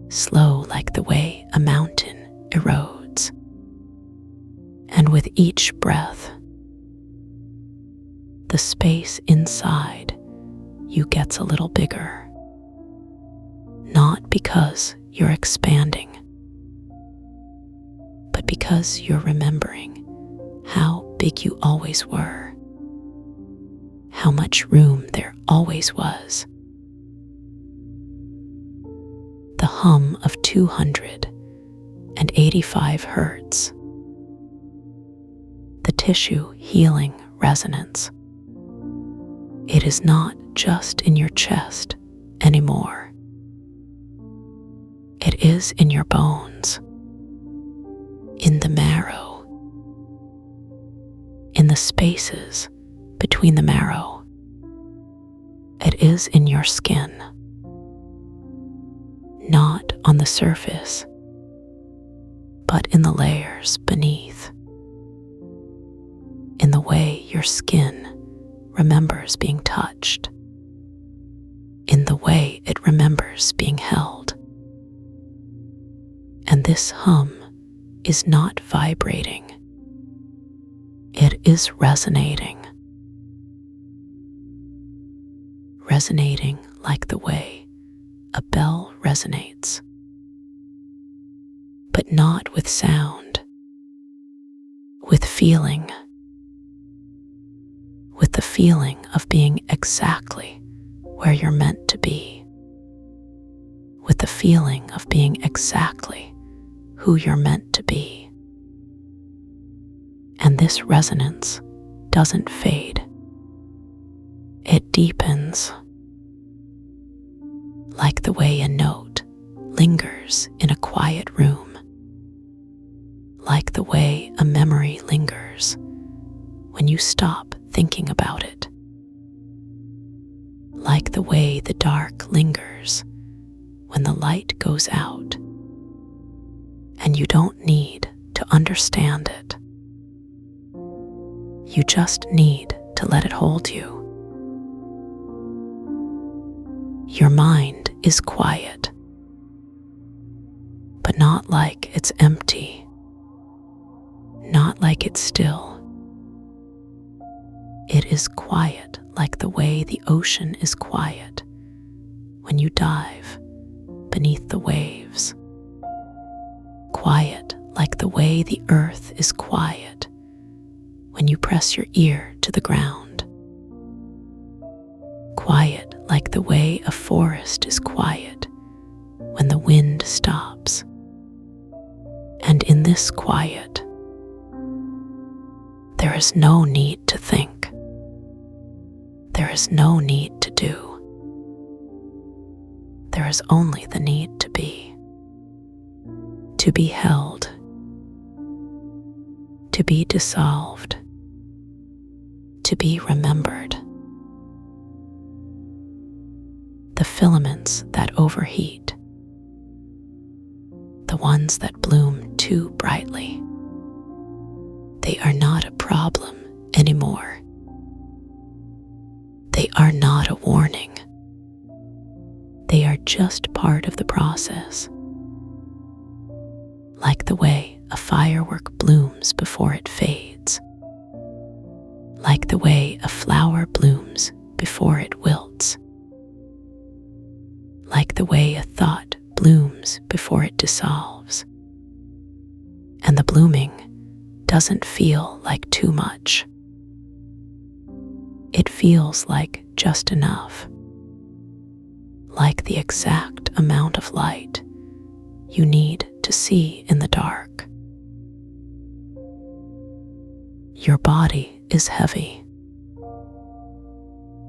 slow like the way a mountain erodes. And with each breath, the space inside you gets a little bigger, not because you're expanding, but because you're remembering how big you always were. how much room there always was. The hum of 285 hertz. The tissue healing resonance. It is not just in your chest anymore. It is in your bones, in the marrow, in the spaces between the marrow. It is in your skin, not on the surface, but in the layers beneath, in the way your skin remembers being touched, in the way it remembers being held. And this hum is not vibrating. It is resonating. Resonating like the way a bell resonates, but not with sound, with feeling, with the feeling of being exactly where you're meant to be, with the feeling of being exactly who you're meant to be. And this resonance doesn't fade. It deepens, like the way a note lingers in a quiet room, like the way a memory lingers when you stop thinking about it, like the way the dark lingers when the light goes out, and you don't need to understand it. You just need to let it hold you. Your mind is quiet, but not like it's empty, not like it's still. It is quiet like the way the ocean is quiet when you dive beneath the waves. Quiet like the way the earth is quiet when you press your ear to the ground. Quiet like the way a forest is quiet when the wind stops. And in this quiet, there is no need to think. There is no need to do. There is only the need to be held, to be dissolved, to be remembered. The filaments that overheat, the ones that bloom too brightly, they are not a problem anymore. They are not a warning. They are just part of the process. Like the way a firework blooms before it fades. Like the way a flower blooms before it wilts. Like the way a thought blooms before it dissolves. And the blooming doesn't feel like too much. It feels like just enough, like the exact amount of light you need to see in the dark. Your body is heavy,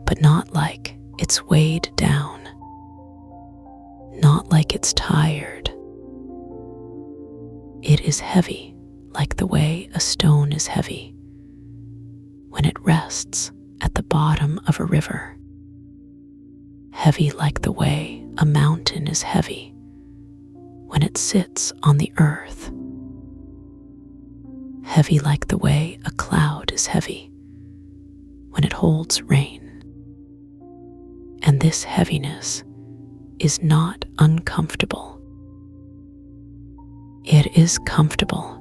but not like it's weighed down, not like it's tired. It is heavy like the way a stone is heavy when it rests at the bottom of a river. Heavy like the way a mountain is heavy when it sits on the earth. Heavy like the way a cloud is heavy when it holds rain. And this heaviness is not uncomfortable. It is comfortable,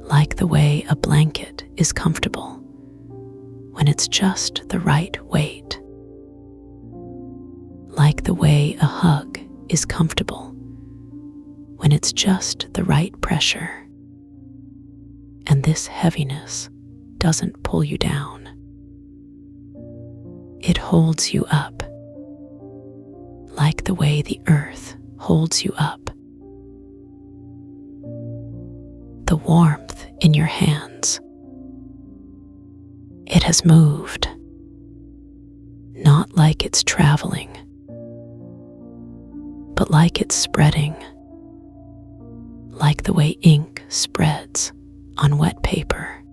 like the way a blanket is comfortable when it's just the right weight, like the way a hug is comfortable when it's just the right pressure. And this heaviness doesn't pull you down. it holds you up, like the way the earth holds you up. The warmth in your hands, it has moved, not like it's traveling, but like it's spreading, like the way ink spreads on wet paper,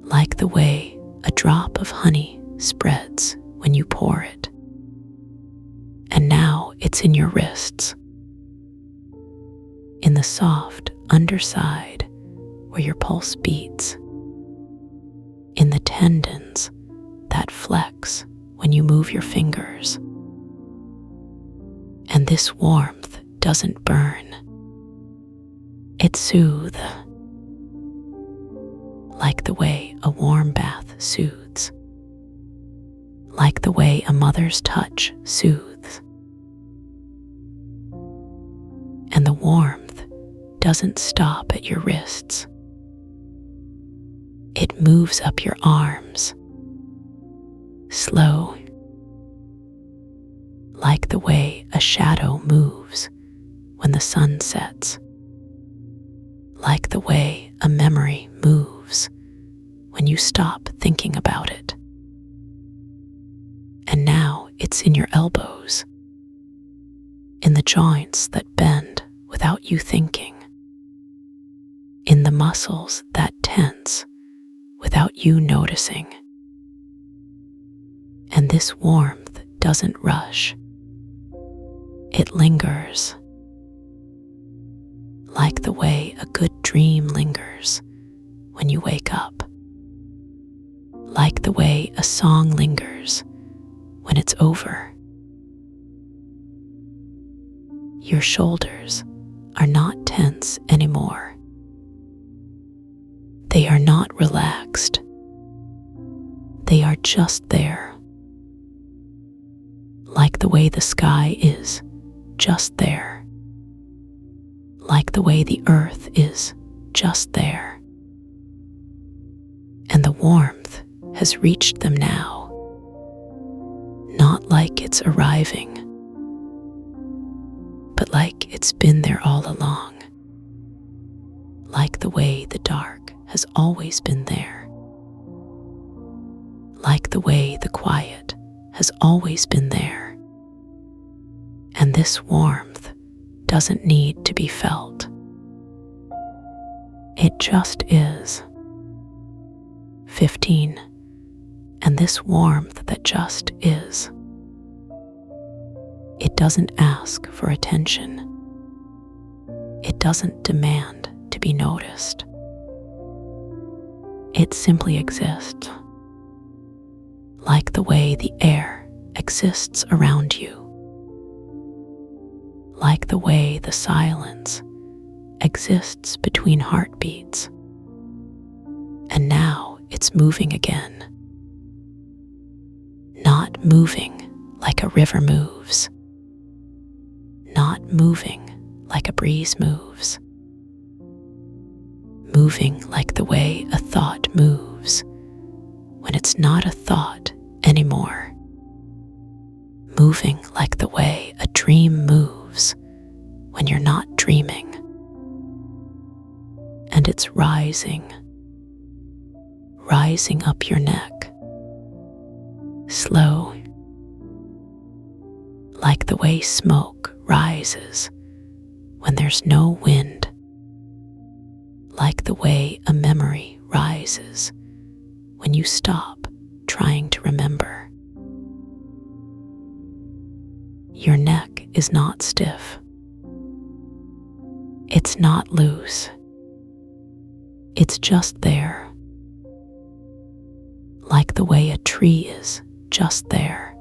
like the way a drop of honey spreads when you pour it. And now it's in your wrists, in the soft underside where your pulse beats, in the tendons that flex when you move your fingers. And this warmth doesn't burn, it soothes, like the way a warm bath soothes, like the way a mother's touch soothes. And the warmth doesn't stop at your wrists. It moves up your arms, slow, like the way a shadow moves when the sun sets, like the way a memory moves when you stop thinking about it. And now it's in your elbows, in the joints that bend without you thinking, in the muscles that tense without you noticing. And this warmth doesn't rush. It lingers, like the way a good dream lingers when you wake up, like the way a song lingers when it's over. Your shoulders are not tense anymore. They are not relaxed. They are just there, like the way the sky is just there, like the way the earth is just there. And the warmth has reached them now, not like it's arriving, but like it's been there all along, like the way the dark has always been there, like the way the quiet has always been there. And this warmth doesn't need to be felt. It just is. 15. And this warmth that just is. It doesn't ask for attention. It doesn't demand to be noticed. It simply exists, like the way the air exists around you, like the way the silence exists between heartbeats. And now it's moving again, not moving like a river moves, not moving like a breeze moves, moving like the way a thought moves when it's not a thought anymore, moving like the way a dream moves when you're not dreaming. And it's rising up your neck, slow, like the way smoke rises when there's no wind, like the way a memory rises when you stop trying to remember. Your neck is not stiff. It's not loose. It's just there, like the way a tree is just there,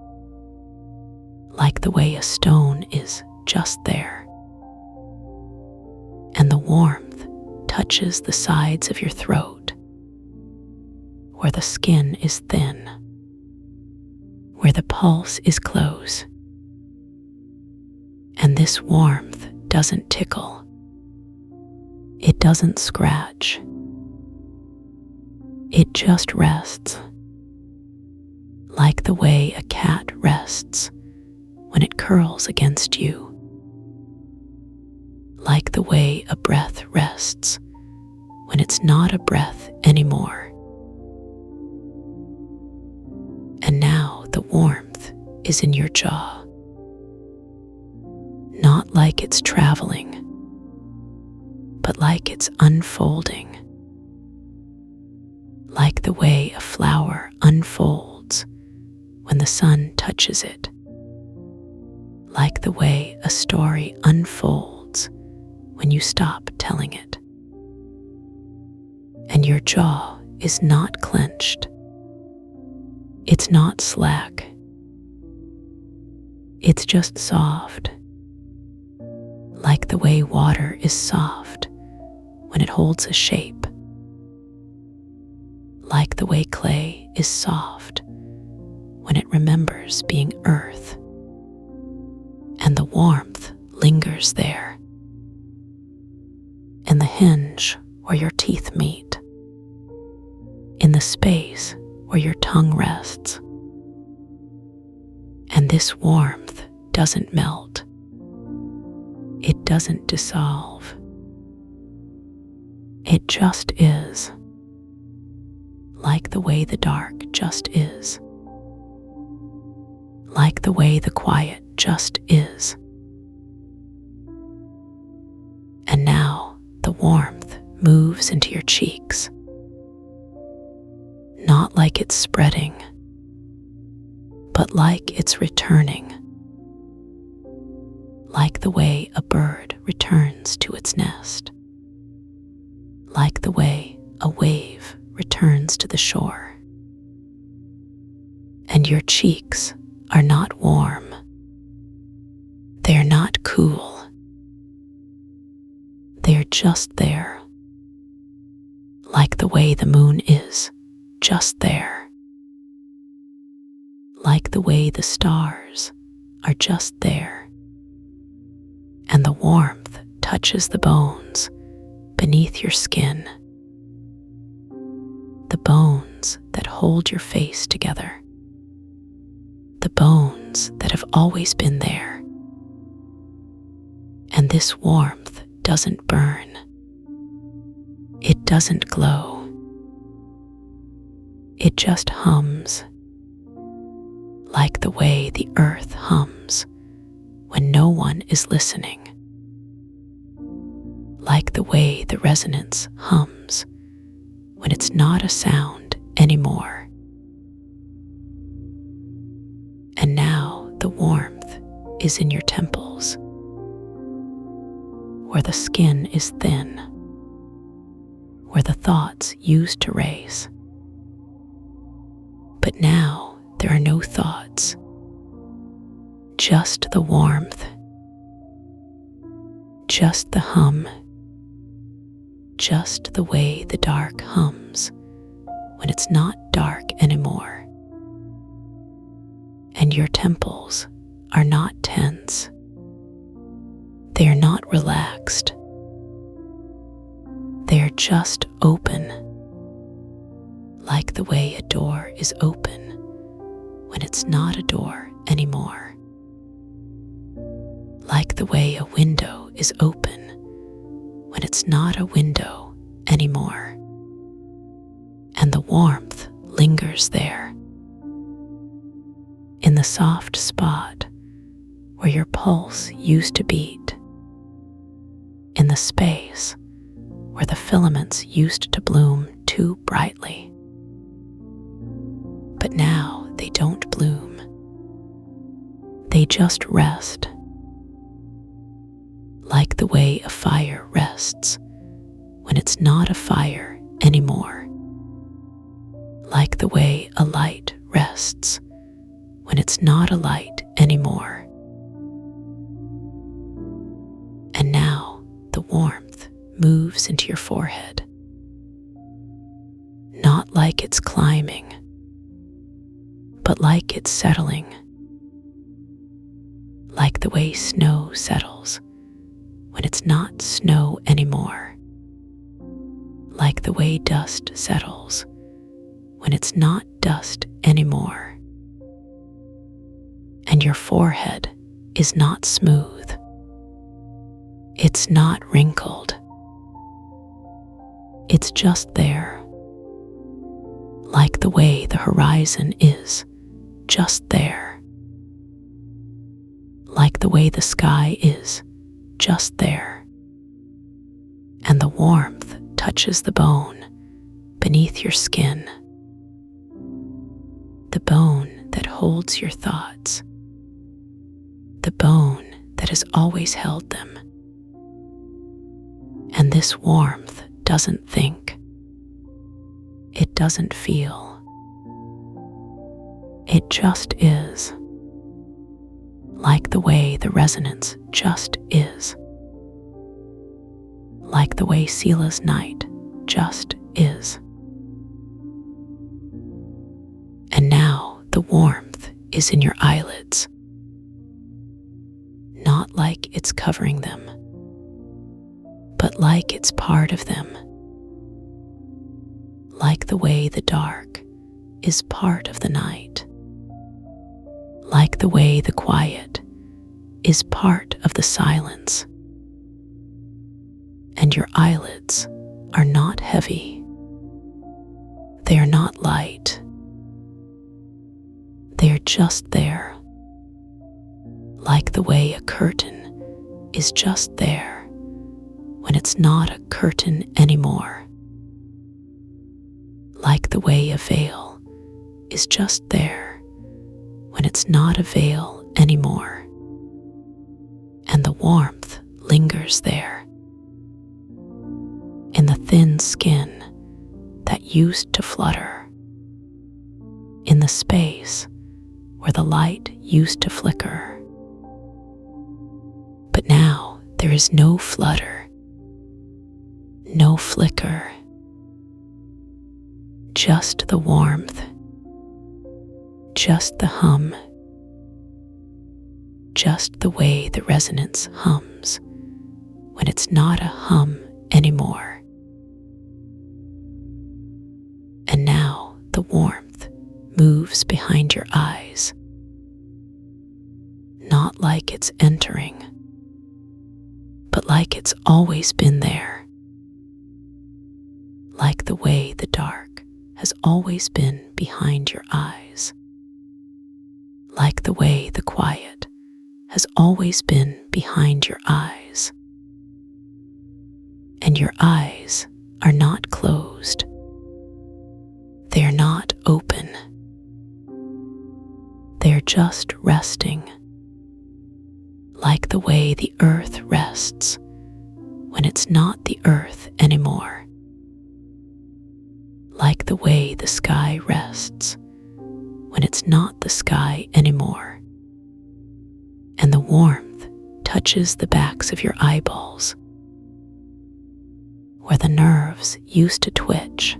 like the way a stone is just there. And the warmth touches the sides of your throat, where the skin is thin, where the pulse is close. And this warmth doesn't tickle. It doesn't scratch. It just rests, like the way a cat rests when it curls against you, like the way a breath rests when it's not a breath anymore. And now the warmth is in your jaw, not like it's traveling, but like it's unfolding, like the way a flower unfolds when the sun touches it, like the way a story unfolds when you stop telling it. And your jaw is not clenched. It's not slack. It's just soft, like the way water is soft when it holds a shape, like the way clay is soft when it remembers being earth, and the warmth lingers there, in the hinge where your teeth meet, in the space where your tongue rests. And this warmth doesn't melt. It doesn't dissolve. It just is, like the way the dark just is, like the way the quiet just is. And now the warmth moves into your cheeks, not like it's spreading, but like it's returning, like the way a bird returns to its nest, like the way a wave returns to the shore. And your cheeks are not warm. They're not cool. They're just there, like the way the moon is just there, like the way the stars are just there, and the warmth touches the bones beneath your skin, the bones that hold your face together, the bones that have always been there. And this warmth doesn't burn. It doesn't glow. It just hums, like the way the earth hums when no one is listening, like the way the resonance hums when it's not a sound anymore. And now the warmth is in your temples, where the skin is thin, where the thoughts used to race. But now there are no thoughts, just the warmth, just the hum, just the way the dark hums when it's not dark anymore. And your temples are not tense. They are not relaxed. They are just open, like the way a door is open when it's not a door anymore, like the way a window is open when it's not a window anymore. And the warmth lingers there, in the soft spot where your pulse used to beat, in the space where the filaments used to bloom too brightly. But now they don't bloom. They just rest, like the way a fire rests when it's not a fire anymore, like the way a light rests when it's not a light anymore. And now the warmth moves into your forehead, not like it's climbing, but like it's settling, like the way snow settles when it's not snow anymore, like the way dust settles when it's not dust anymore. And your forehead is not smooth. It's not wrinkled. It's just there, like the way the horizon is just there, like the way the sky is just there, and the warmth touches the bone beneath your skin, the bone that holds your thoughts, the bone that has always held them. And this warmth doesn't think. It doesn't feel. It just is. Like the way the resonance just is. Like the way Sela's night just is. And now the warmth is in your eyelids. Not like it's covering them, but like it's part of them. Like the way the dark is part of the night. Like the way the quiet is part of the silence. And your eyelids are not heavy. They are not light. They are just there. Like the way a curtain is just there when it's not a curtain anymore. Like the way a veil is just there when it's not a veil anymore. And the warmth lingers there. In the thin skin that used to flutter. In the space where the light used to flicker. But now there is no flutter, no flicker, just the warmth, just the hum, just the way the resonance hums when it's not a hum anymore. And now the warmth moves behind your eyes, not like it's entering, but like it's always been there. Like the way the dark has always been behind your eyes. Like the way the quiet has always been behind your eyes. And your eyes are not closed. They are not open. They are just resting. Like the way the earth rests when it's not the earth anymore. Like the way the sky rests when it's not the sky anymore. And the warmth touches the backs of your eyeballs, where the nerves used to twitch,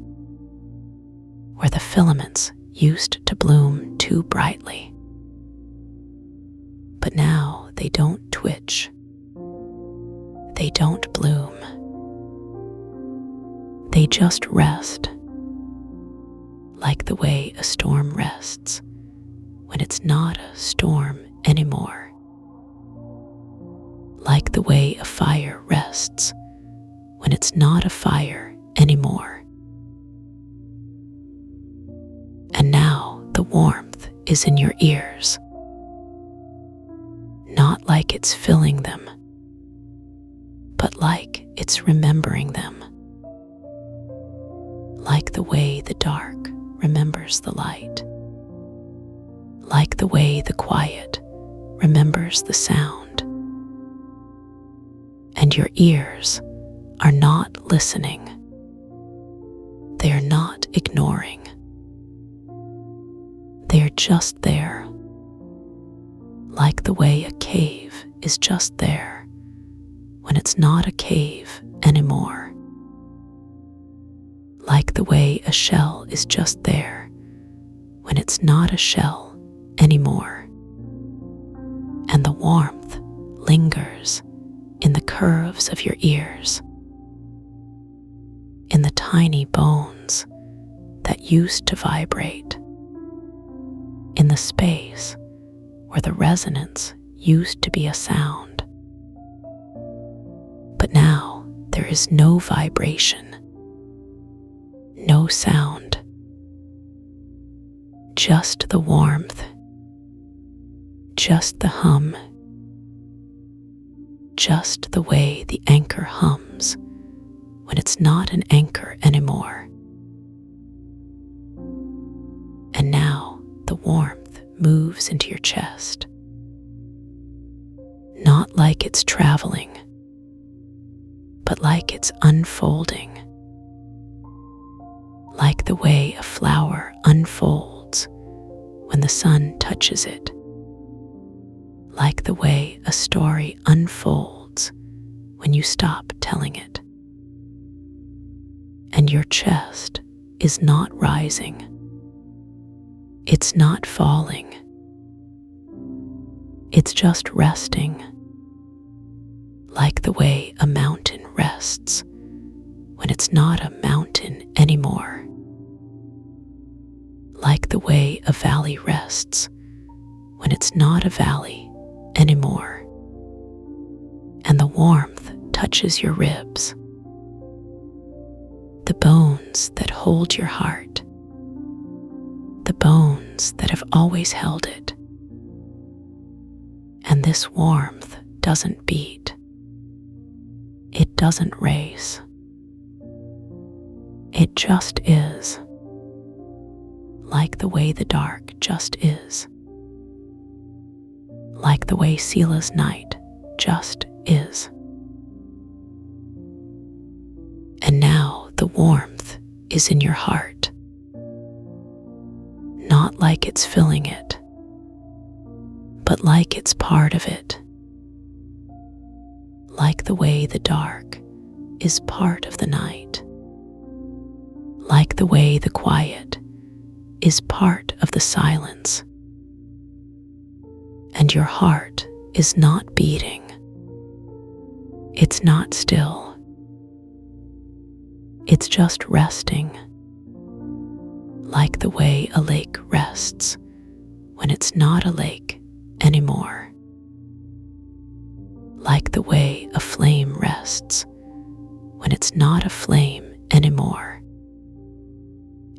where the filaments used to bloom too brightly. But now they don't twitch. They don't bloom. They just rest, like the way a storm rests when it's not a storm anymore. Like the way a fire rests when it's not a fire anymore. And now the warmth is in your ears. Not like it's filling them, but like it's remembering them. Like the way the dark remembers the light. Like the way the quiet remembers the sound. And your ears are not listening. They are not ignoring. They are just there. Like the way a cave is just there when it's not a cave anymore. Like the way a shell is just there when it's not a shell anymore. And the warmth lingers in the curves of your ears, in the tiny bones that used to vibrate, in the space where the resonance used to be a sound. But now there is no vibration, no sound, just the warmth, just the hum, just the way the anchor hums when it's not an anchor anymore. And now the warmth moves into your chest, not like it's traveling, but like it's unfolding, like the way a flower unfolds when the sun touches it, like the way a story unfolds when you stop telling it. And your chest is not rising. It's not falling. It's just resting, like the way a mountain rests when it's not a mountain anymore, like the way a valley rests when it's not a valley anymore, and the warmth touches your ribs, the bones that hold your heart, the bones that have always held it. And this warmth doesn't beat. It doesn't race. It just is, like the way the dark just is, like the way Sela's night just is. And now the warmth is in your heart, not like it's filling it, but like it's part of it, like the way the dark is part of the night, like the way the quiet is part of the silence. And your heart is not beating. It's not still. It's just resting, like the way a lake rests when it's not a lake anymore, like the way a flame rests when it's not a flame anymore,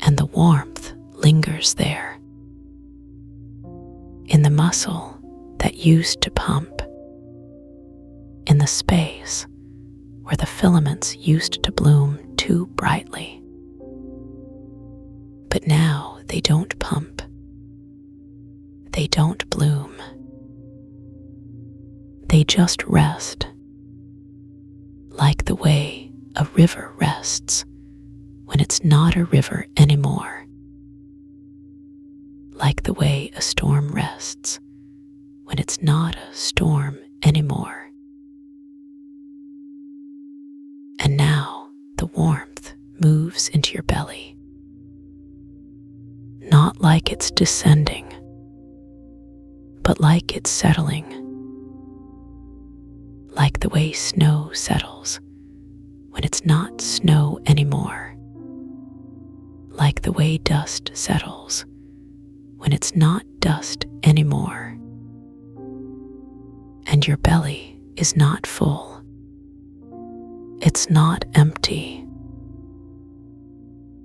and the warmth lingers there, in the muscle that used to pump, in the space where the filaments used to bloom too brightly. But now they don't pump. They don't bloom. They just rest, like the way a river rests when it's not a river anymore, like the way a storm rests when it's not a storm anymore. And now the warmth moves into your belly, not like it's descending, but like it's settling, like the way snow settles when it's not snow anymore, like the way dust settles when it's not dust anymore. And your belly is not full. It's not empty.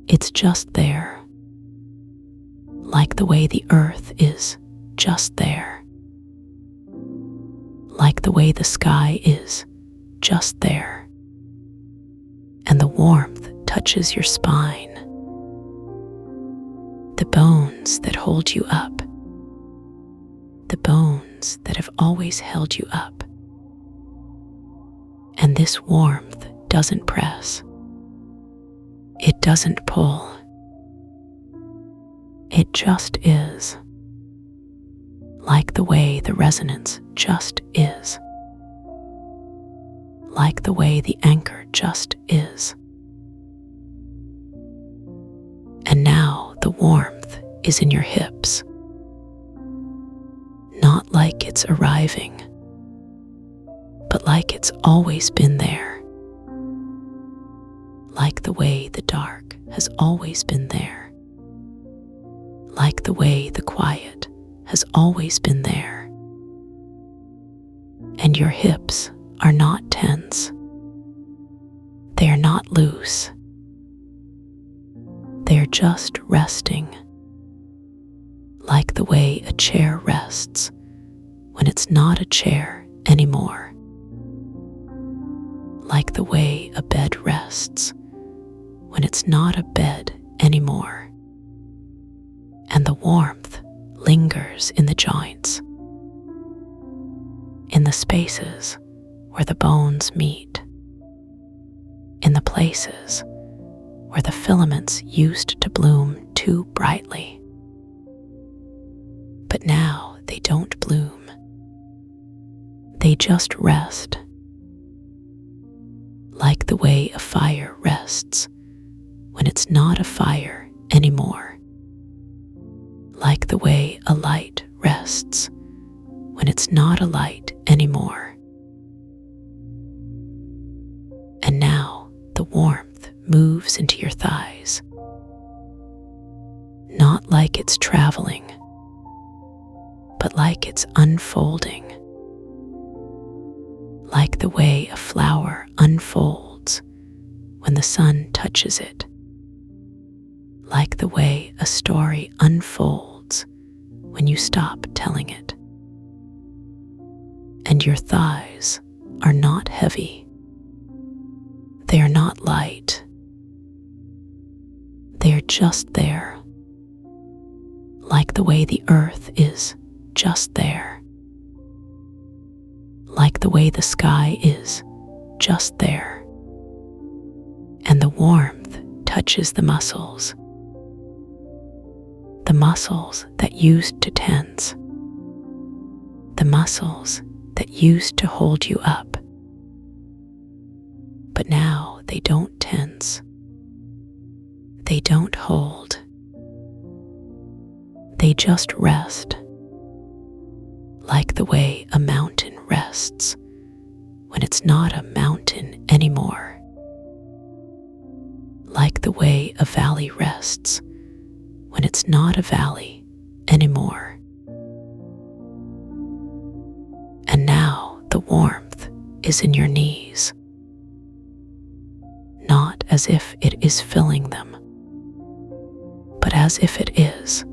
It's just there, like the way the earth is just there, like the way the sky is just there, and the warmth touches your spine, the bones that hold you up, the bones that have always held you up. And this warmth doesn't press. It doesn't pull. It just is, like the way the resonance just is, like the way the anchor just is. And now the warmth is in your hips, not like it's arriving, but like it's always been there, like the way the dark has always been there, like the way the quiet has always been there. your hips are not tense. They are not loose. They are just resting, like the way a chair rests when it's not a chair anymore, like the way a bed rests when it's not a bed anymore, and the warmth lingers in the joints, in the spaces where the bones meet, in the places where the filaments used to bloom too brightly. But now they don't bloom. They just rest, like the way a fire rests when it's not a fire anymore, like the way a light rests when it's not a light anymore. And now the warmth moves into your thighs, not like it's traveling, but like it's unfolding, like the way a flower unfolds when the sun touches it, like the way a story unfolds when you stop telling it. And your thighs are not heavy. They are not light. They are just there, like the way the earth is just there, like the way the sky is just there, and the warmth touches the muscles that used to tense, the muscles that used to hold you up. But now they don't tense. They don't hold. They just rest, like the way a mountain rests when it's not a mountain anymore, like the way a valley rests when it's not a valley anymore. And now the warmth is in your knees, not as if it is filling them, but as if it is.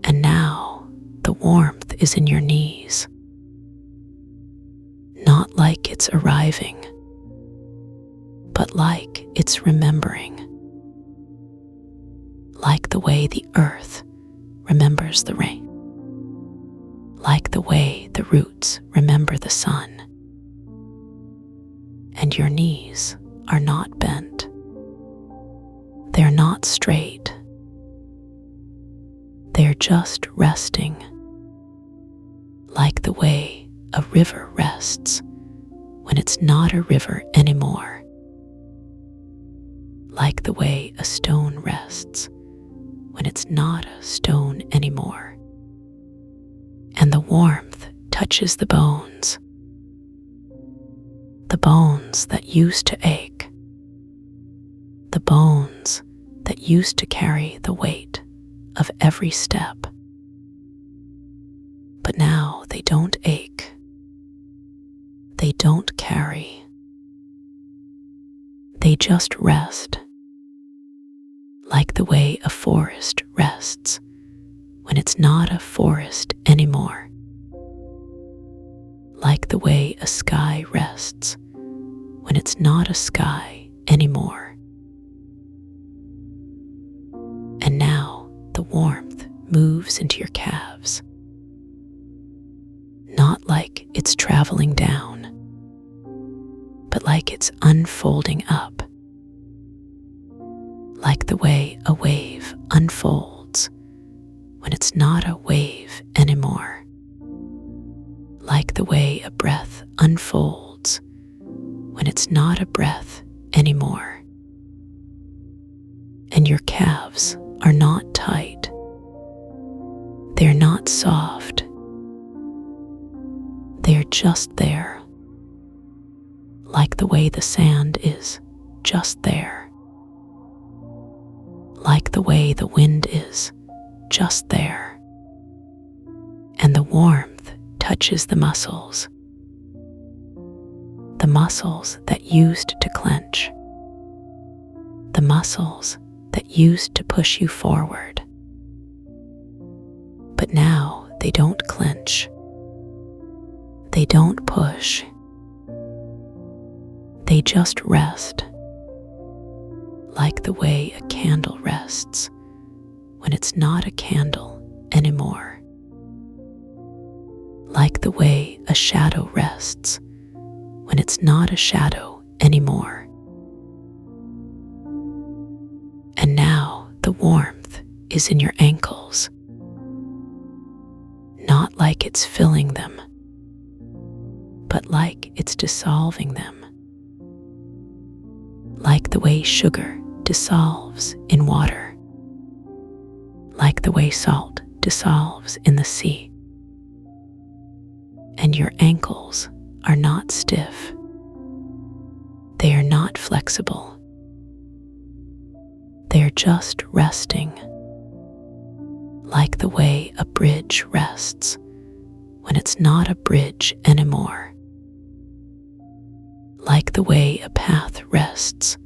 And now the warmth is in your knees, not like it's arriving, but like it's remembering, like the way the earth remembers the rain, like the way the roots remember the sun. And your knees are not bent. They're not straight. They're just resting, like the way a river rests when it's not a river anymore, like the way a stone rests when it's not a stone anymore. And the warmth touches the bones that used to ache, the bones that used to carry the weight of every step. But now they don't ache. They don't carry. They just rest, like the way a forest rests when it's not a forest anymore, like the way a sky rests when it's not a sky anymore. And now the warmth moves into your calves, not like it's traveling down, but like it's unfolding up, like the way a wave unfolds when it's not a wave anymore, like the way a breath unfolds when it's not a breath anymore. And your calves are not tight. They're not soft. They're just there, like the way the sand is just there, like the way the wind is just there. And the warmth touches the muscles the muscles that used to clench, the muscles that used to push you forward. But now they don't clench. They don't push. They just rest, like the way a candle rests when it's not a candle anymore, like the way a shadow rests when it's not a shadow anymore. And now the warmth is in your ankles, not like it's filling them, but like it's dissolving them, like the way sugar dissolves in water, like the way salt dissolves in the sea. And your ankles are not stiff. They are not flexible. They're just resting, like the way a bridge rests when it's not a bridge anymore, like the way a path rests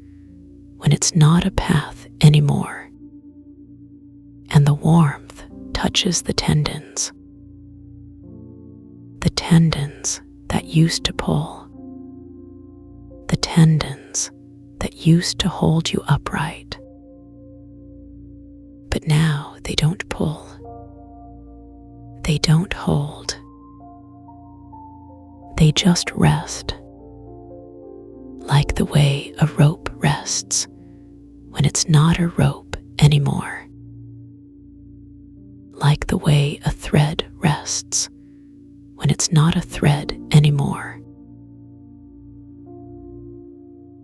when it's not a path anymore, and the warmth touches the tendons that used to pull, the tendons that used to hold you upright. But now they don't pull, they don't hold, they just rest, like the way a rope rests when it's not a rope anymore, like the way a thread rests when it's not a thread anymore.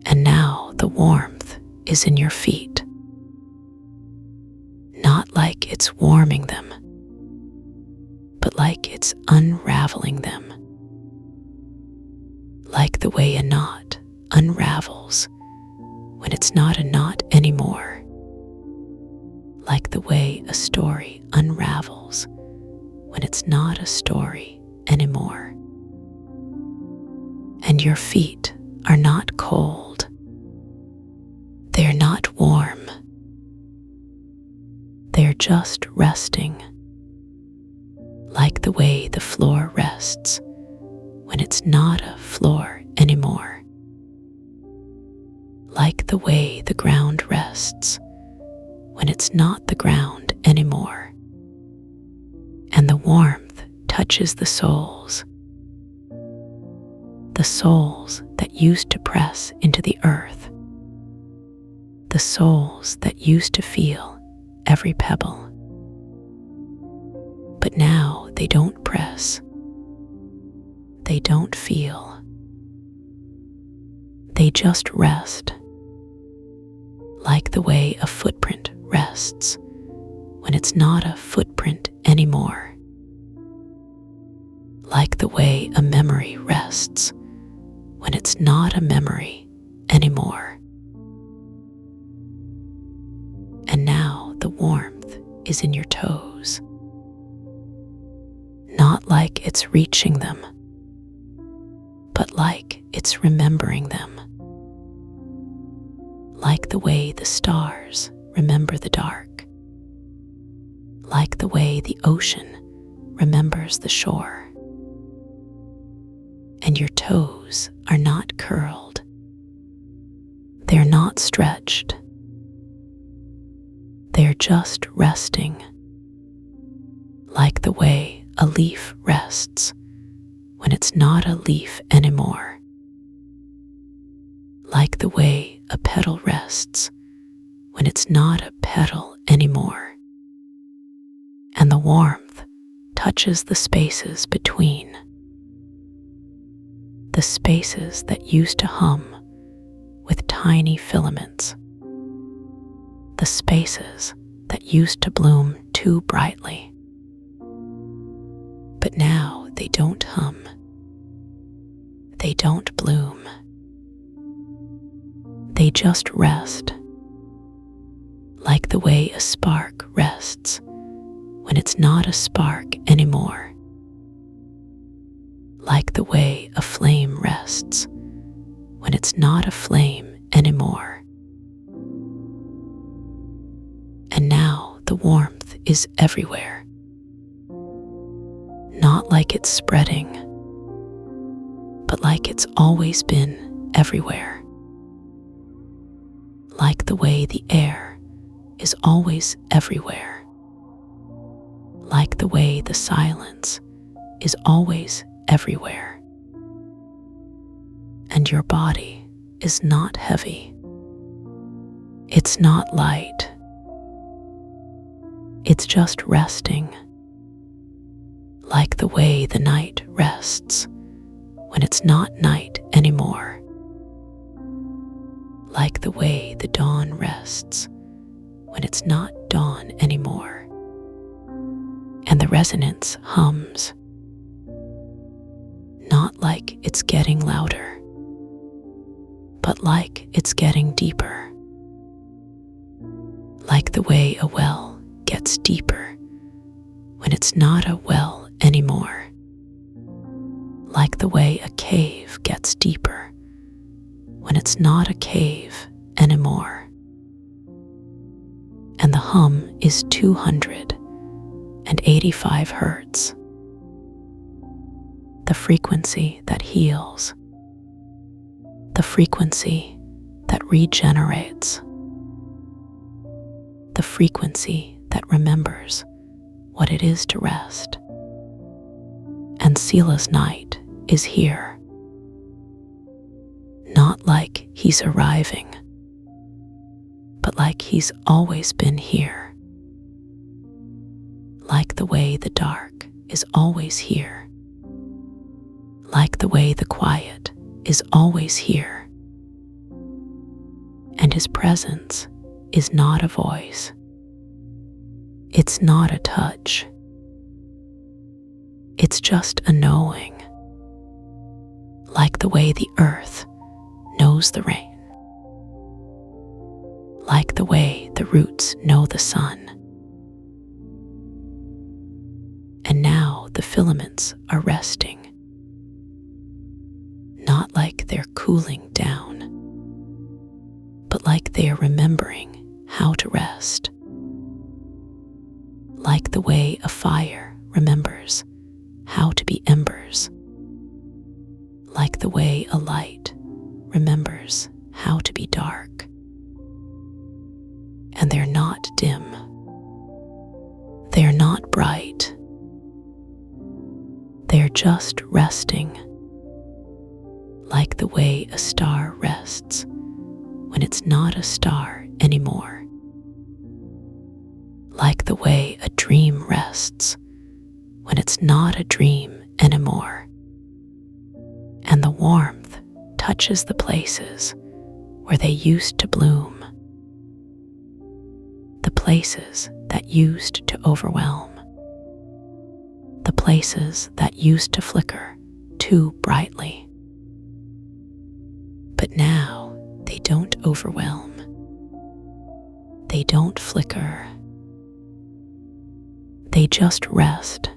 And now the warmth is in your feet, not like it's warming them, but like it's unraveling them, like the way a knot unravels when it's not a knot anymore, like the way a story unravels when it's not a story anymore. And your feet are not cold. They're not warm. They're just resting, like the way the floor rests when it's not a floor anymore, like the way the ground rests when it's not the ground anymore. And the warmth touches the soles that used to press into the earth, the soles that used to feel every pebble. But now they don't press, they don't feel, they just rest, like the way a footprint rests when it's not a footprint anymore, like the way a memory rests when it's not a memory anymore. And now the warmth is in your toes, not like it's reaching them, but like it's remembering them, like the way the stars remember the dark, like the way the ocean remembers the shore. And your toes are not curled. They're not stretched. They're just resting, like the way a leaf rests when it's not a leaf anymore, like the way a petal rests when it's not a petal anymore. And the warmth touches the spaces between, the spaces that used to hum with tiny filaments, the spaces that used to bloom too brightly. But now they don't hum, they don't bloom, they just rest, like the way a spark rests when it's not a spark anymore, like the way a flame rests when it's not a flame anymore. And now the warmth is everywhere. Not like it's spreading, but like it's always been everywhere. Like the way the air is always everywhere. Like the way the silence is always everywhere. And your body is not heavy. It's not light. It's just resting, like the way the night rests when it's not night anymore. Like the way the dawn rests when it's not dawn anymore. And the resonance hums, not like it's getting louder, but like it's getting deeper. Like the way a well gets deeper when it's not a well anymore. Like the way a cave gets deeper when it's not a cave anymore. And the hum is 285 hertz. The frequency that heals. The frequency that regenerates. The frequency that remembers what it is to rest. And Sila's night is here. Not like he's arriving, but like he's always been here. Like the way the dark is always here. Like the way the quiet is always here. And his presence is not a voice. It's not a touch. It's just a knowing. Like the way the earth knows the rain. Like the way the roots know the sun. And now the filaments are resting. Not like they're cooling down, but like they are remembering how to rest. Like the way a fire remembers how to be embers. Like the way a light remembers how to be dark. And they're not dim. They're not bright. They're just resting, like the way a star rests when it's not a star anymore. Like the way a dream rests when it's not a dream anymore. And the warmth touches the places where they used to bloom. The places that used to overwhelm. The places that used to flicker too brightly. But now they don't overwhelm. They don't flicker. They just rest,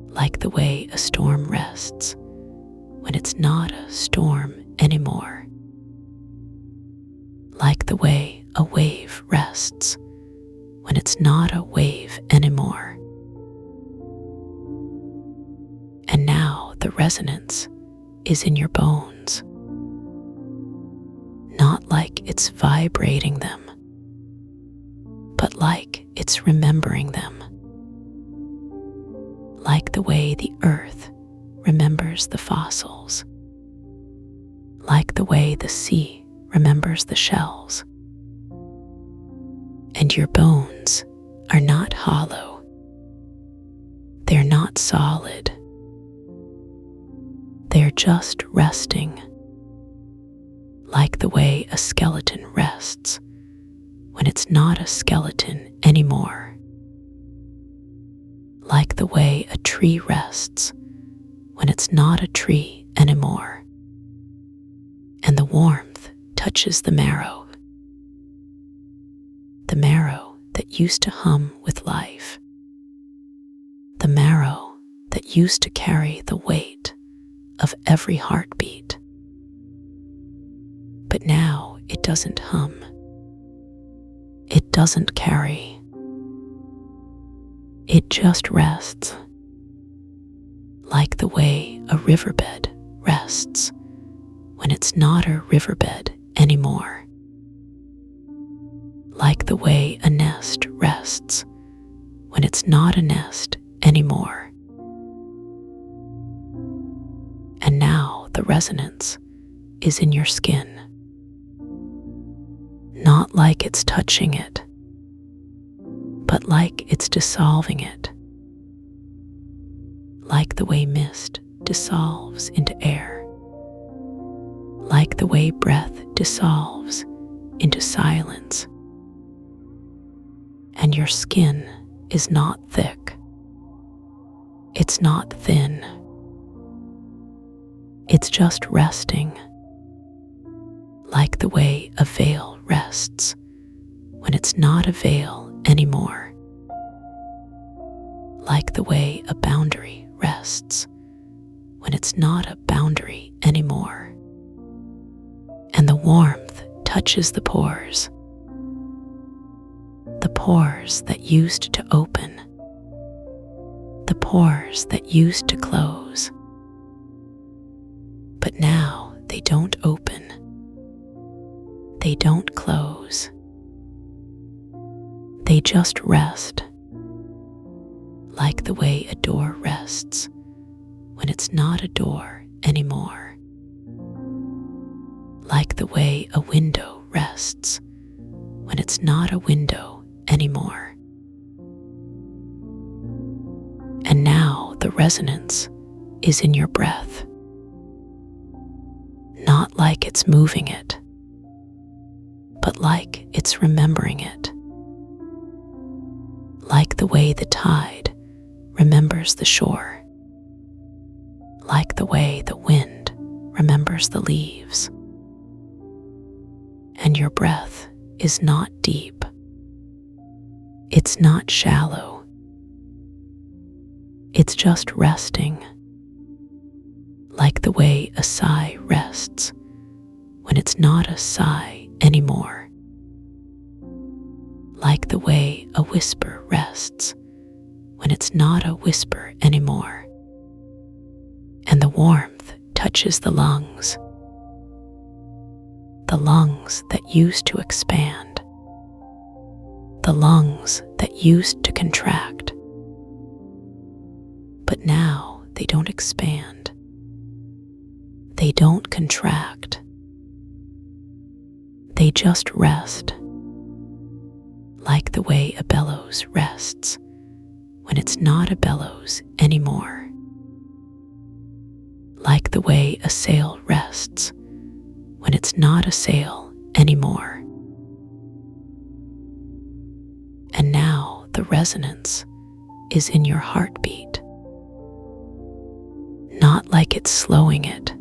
like the way a storm rests when it's not a storm anymore. Like the way a wave rests when it's not a wave anymore. And now the resonance is in your bones, not like it's vibrating them, but like it's remembering them. Like the way the earth remembers the fossils. Like the way the sea remembers the shells. And your bones are not hollow. They're not solid. They're just resting, like the way a skeleton rests when it's not a skeleton anymore. Like the way a tree rests when it's not a tree anymore. And the warmth touches the marrow that used to hum with life, the marrow that used to carry the weight of every heartbeat, doesn't hum. It doesn't carry. It just rests, like the way a riverbed rests when it's not a riverbed anymore. Like the way a nest rests when it's not a nest anymore. And now the resonance is in your skin. Not like it's touching it, but like it's dissolving it. Like the way mist dissolves into air. Like the way breath dissolves into silence. And your skin is not thick. It's not thin. It's just resting, like the way a veil rests when it's not a veil anymore. Like the way a boundary rests when it's not a boundary anymore. And the warmth touches the pores that used to open, the pores that used to close. But now they don't open, they don't close, they just rest, like the way a door rests when it's not a door anymore. Like the way a window rests when it's not a window anymore. And now the resonance is in your breath. Not like it's moving it, but like it's remembering it. Like the way the tide remembers the shore. Like the way the wind remembers the leaves. And your breath is not deep. It's not shallow. It's just resting, like the way a sigh rests when it's not a sigh anymore. Like the way a whisper rests when it's not a whisper anymore. And the warmth touches the lungs that used to expand, the lungs that used to contract. But now they don't expand. They don't contract. They just rest, like the way a bellows rests when it's not a bellows anymore. Like the way a sail rests when it's not a sail anymore. And now the resonance is in your heartbeat. Not like it's slowing it,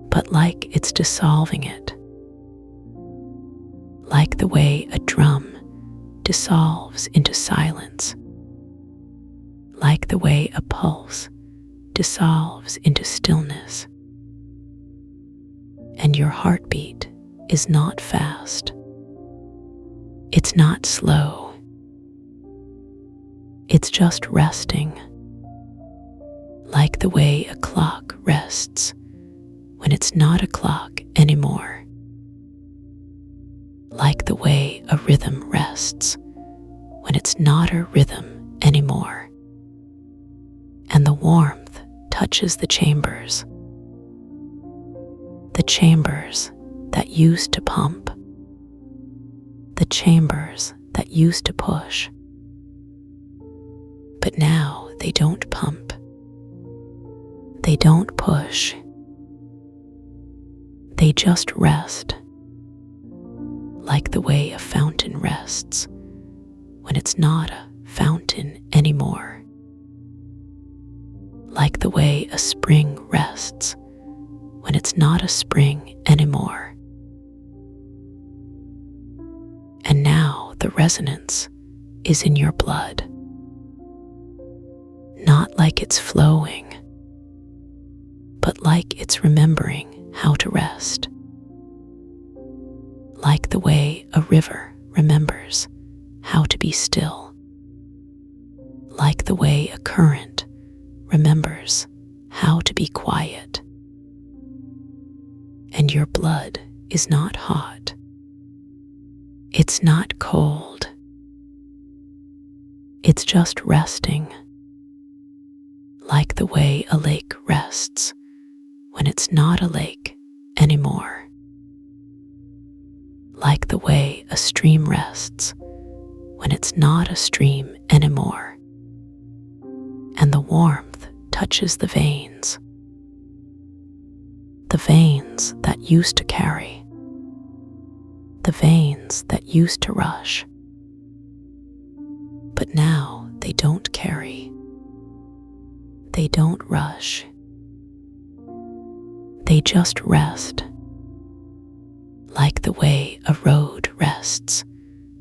but like it's dissolving it. Like the way a drum dissolves into silence. Like the way a pulse dissolves into stillness. And your heartbeat is not fast. It's not slow. It's just resting, like the way a clock rests when it's not a clock anymore. Like the way a rhythm rests when it's not a rhythm anymore. And the warmth touches the chambers that used to pump, the chambers that used to push. But now they don't pump. They don't push. They just rest, like the way a fountain rests when it's not a fountain anymore. Like the way a spring rests when it's not a spring anymore. And now the resonance is in your blood. Not like it's flowing, but like it's remembering how to rest. like the way a river remembers how to be still, like the way a current remembers how to be quiet. And your blood is not hot. It's not cold. It's just resting, like the way a lake rests when it's not a lake anymore, like the way a stream rests when it's not a stream anymore, and the warmth touches the veins that used to carry, the veins that used to rush, but now they don't carry, they don't rush, they just rest, like the way a road rests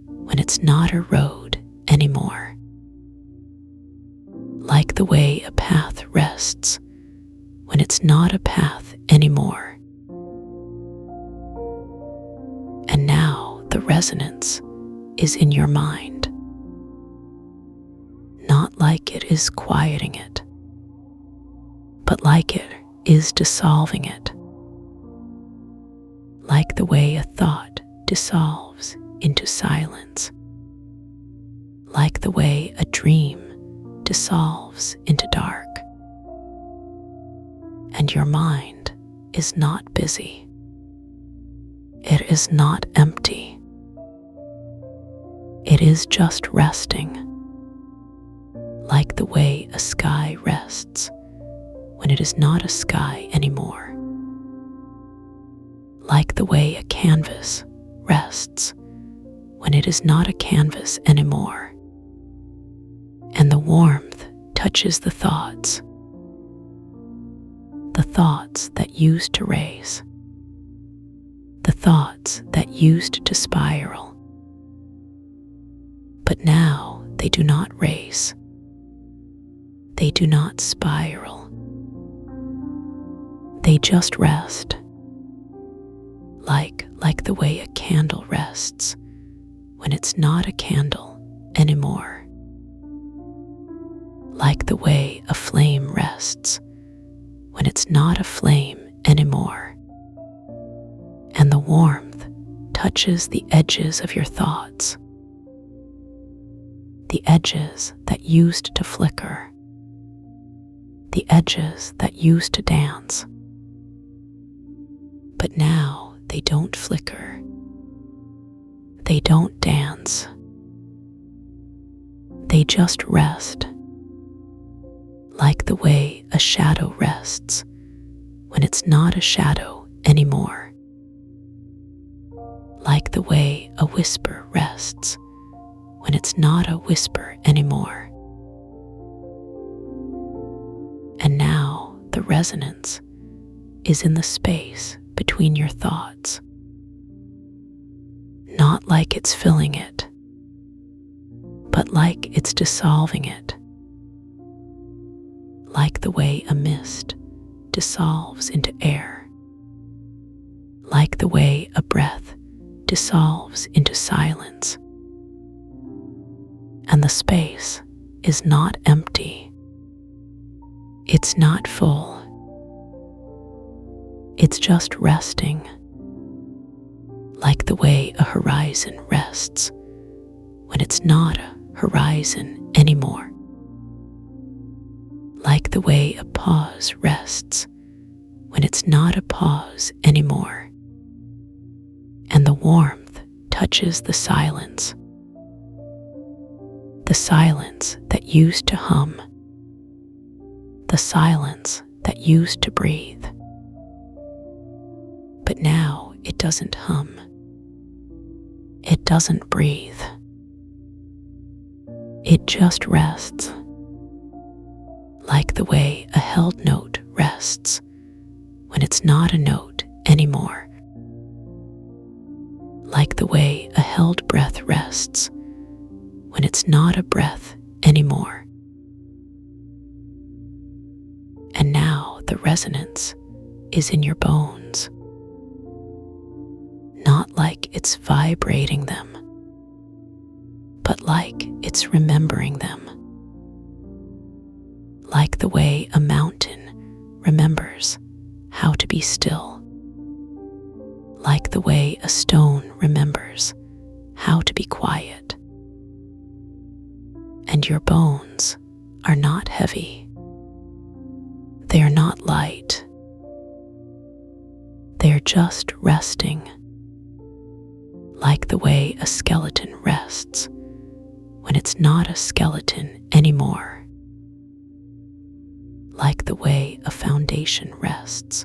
when it's not a road anymore, like the way a path rests when it's not a path anymore. And now the resonance is in your mind, not like it is quieting it, but like it is dissolving it, like the way a thought dissolves into silence, like the way a dream dissolves into dark. And your mind is not busy. It is not empty. It is just resting, like the way a sky rests when it is not a sky anymore, like the way a canvas rests when it is not a canvas anymore, and the warmth touches the thoughts that used to race, the thoughts that used to spiral, but now they do not race, they do not spiral, they just rest, like the way a candle rests when it's not a candle anymore, like the way a flame rests when it's not a flame anymore, and the warmth touches the edges of your thoughts, the edges that used to flicker, the edges that used to dance, but now they don't flicker, they don't dance, they just rest, like the way a shadow rests when it's not a shadow anymore, like the way a whisper rests when it's not a whisper anymore. And now the resonance is in the space between your thoughts, not like it's filling it, but like it's dissolving it, like the way a mist dissolves into air, like the way a breath dissolves into silence. And the space is not empty. It's not full. It's just resting, like the way a horizon rests when it's not a horizon anymore, like the way a pause rests when it's not a pause anymore, and the warmth touches the silence that used to hum, the silence that used to breathe. But now it doesn't hum, it doesn't breathe, it just rests, like the way a held note rests when it's not a note anymore, like the way a held breath rests when it's not a breath anymore. And now the resonance is in your bones, not like it's vibrating them, but like it's remembering them. Like the way a mountain remembers how to be still. Like the way a stone remembers how to be quiet. And your bones are not heavy. They are not light. They are just resting, like the way a skeleton rests when it's not a skeleton anymore. Like the way a foundation rests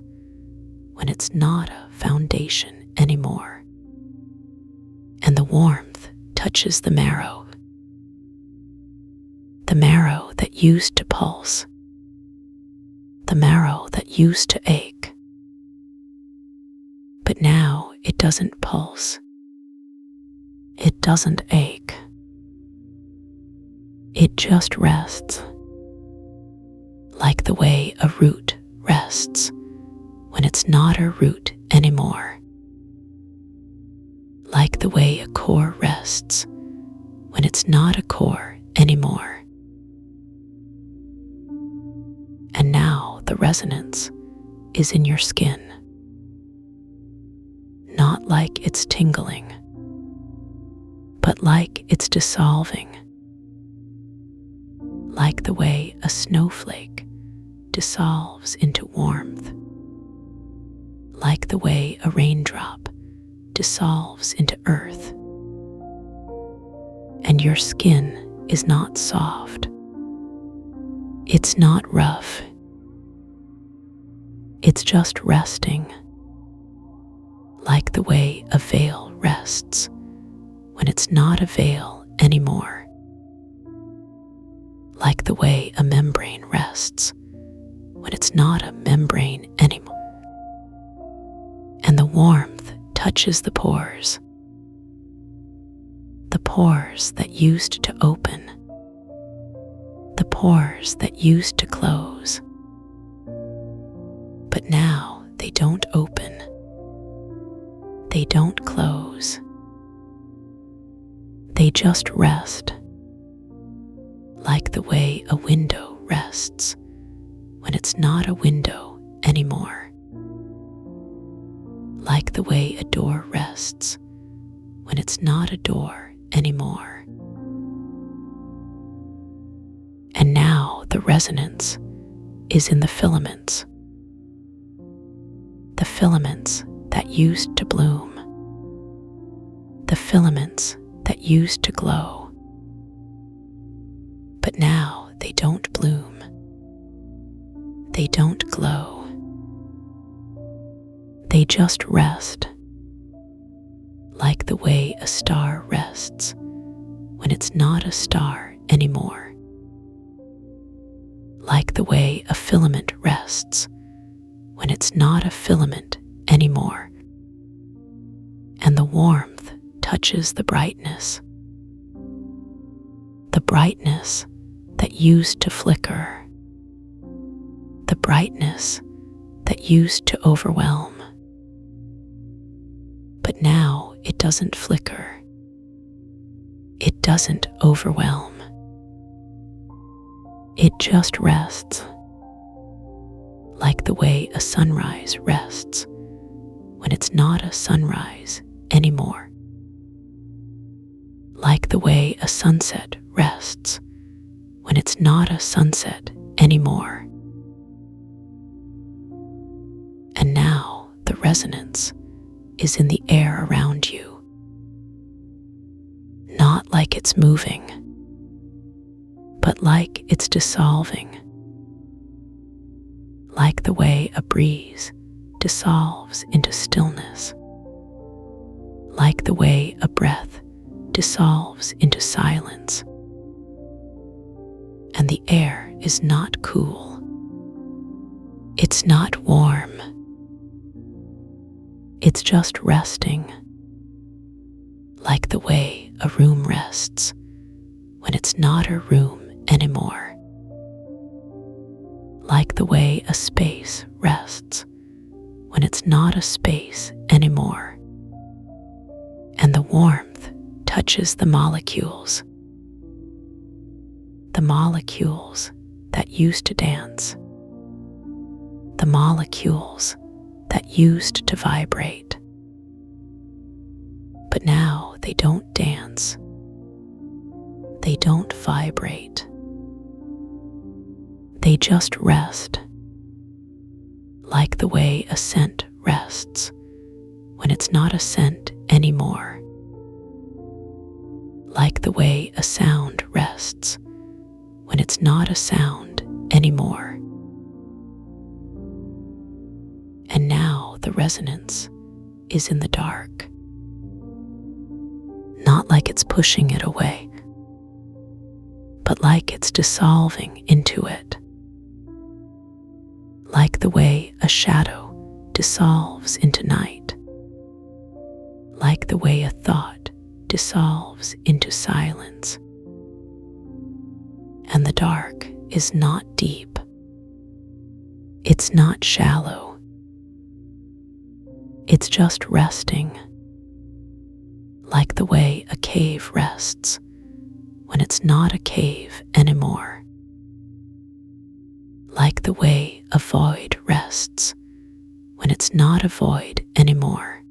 when it's not a foundation anymore. And the warmth touches the marrow that used to pulse, the marrow that used to ache. But now it doesn't pulse. It doesn't ache. It just rests, like the way a root rests when it's not a root anymore. Like the way a core rests when it's not a core anymore. And now the resonance is in your skin. Not like it's tingling, but like it's dissolving. Like the way a snowflake dissolves into warmth. Like the way a raindrop dissolves into earth. And your skin is not soft. It's not rough. It's just resting, like the way a veil rests when it's not a veil anymore. Like the way a membrane rests when it's not a membrane anymore. And the warmth touches the pores that used to open, the pores that used to close. But now they don't open. They don't close. They just rest, like the way a window rests when it's not a window anymore. Like the way a door rests when it's not a door anymore. And now the resonance is in the filaments. The filaments that used to bloom. The filaments that used to glow. But now they don't bloom. They don't glow. They just rest, like the way a star rests when it's not a star anymore. Like the way a filament rests when it's not a filament anymore. And the warmth touches the brightness that used to flicker, the brightness that used to overwhelm. But now it doesn't flicker. It doesn't overwhelm. It just rests, like the way a sunrise rests when it's not a sunrise anymore. Like the way a sunset rests when it's not a sunset anymore. And now the resonance is in the air around you. Not like it's moving, but like it's dissolving. Like the way a breeze dissolves into stillness. Like the way a breath dissolves into silence. And the air is not cool. It's not warm. It's just resting, like the way a room rests when it's not a room anymore. Like the way a space rests when it's not a space anymore. warmth touches the molecules that used to dance, the molecules that used to vibrate. But now they don't dance, they don't vibrate, they just rest, like the way a scent rests when it's not a scent anymore, like the way a sound rests when it's not a sound anymore. And now the resonance is in the dark, not like it's pushing it away, but like it's dissolving into it, like the way a shadow dissolves into night, like the way a thought dissolves into silence. And the dark is not deep, it's not shallow, it's just resting, like the way a cave rests when it's not a cave anymore, like the way a void rests when it's not a void anymore.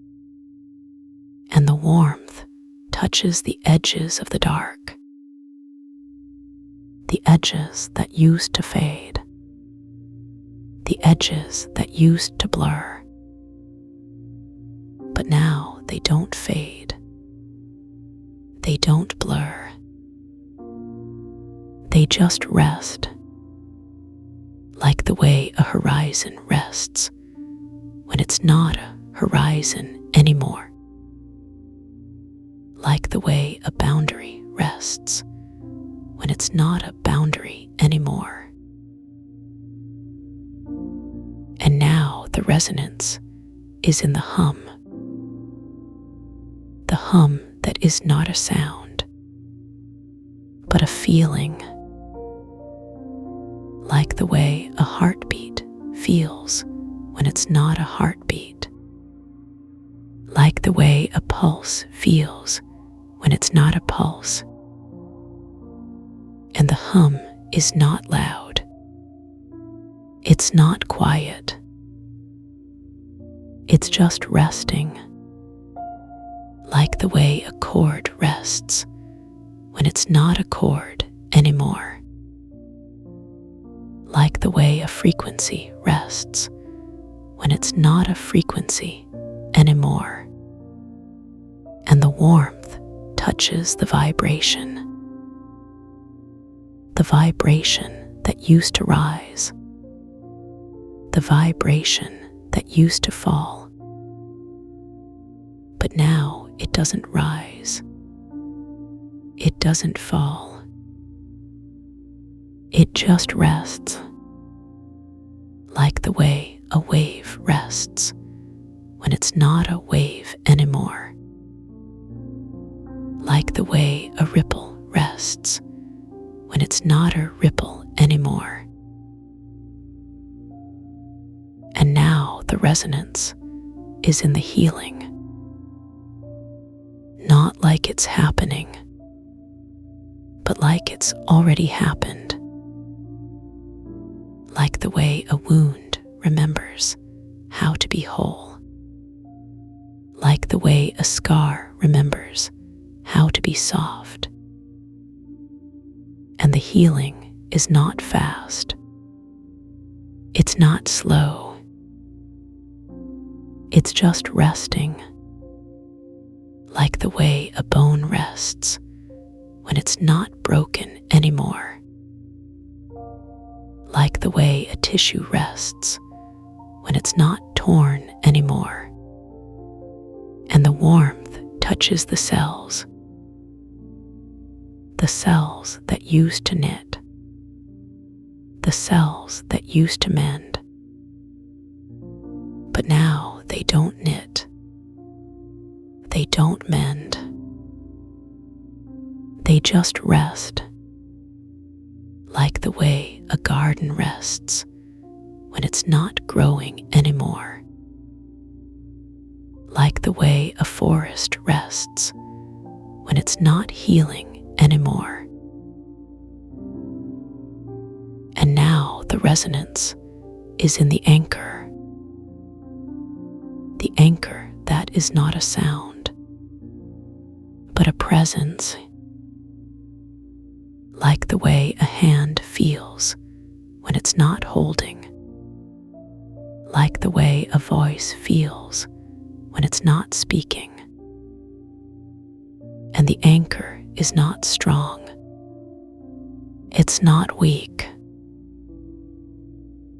And the warmth touches the edges of the dark, the edges that used to fade, the edges that used to blur. But now they don't fade, they don't blur, they just rest, like the way a horizon rests when it's not a horizon anymore, like the way a boundary rests when it's not a boundary anymore. And now the resonance is in the hum that is not a sound, but a feeling, like the way a heartbeat feels when it's not a heartbeat, like the way a pulse feels when it's not a pulse. And the hum is not loud, it's not quiet, it's just resting, like the way a chord rests when it's not a chord anymore, like the way a frequency rests when it's not a frequency anymore. And the warmth touches the vibration that used to rise, the vibration that used to fall. But now it doesn't rise, it doesn't fall, it just rests, like the way a wave rests when it's not a wave anymore, like the way a ripple rests when it's not a ripple anymore. And now the resonance is in the healing, not like it's happening, but like it's already happened, like the way a wound remembers how to be whole, like the way a scar remembers how to be soft. And the healing is not fast, it's not slow, it's just resting, like the way a bone rests when it's not broken anymore, like the way a tissue rests when it's not torn anymore. And the warmth touches the cells that used to knit, the cells that used to mend. But now they don't knit, they don't mend, they just rest, like the way a garden rests when it's not growing anymore, like the way a forest rests when it's not healing anymore. And now the resonance is in the anchor. The anchor that is not a sound, but a presence, like the way a hand feels when it's not holding, like the way a voice feels when it's not speaking. And the anchor is not strong. It's not weak.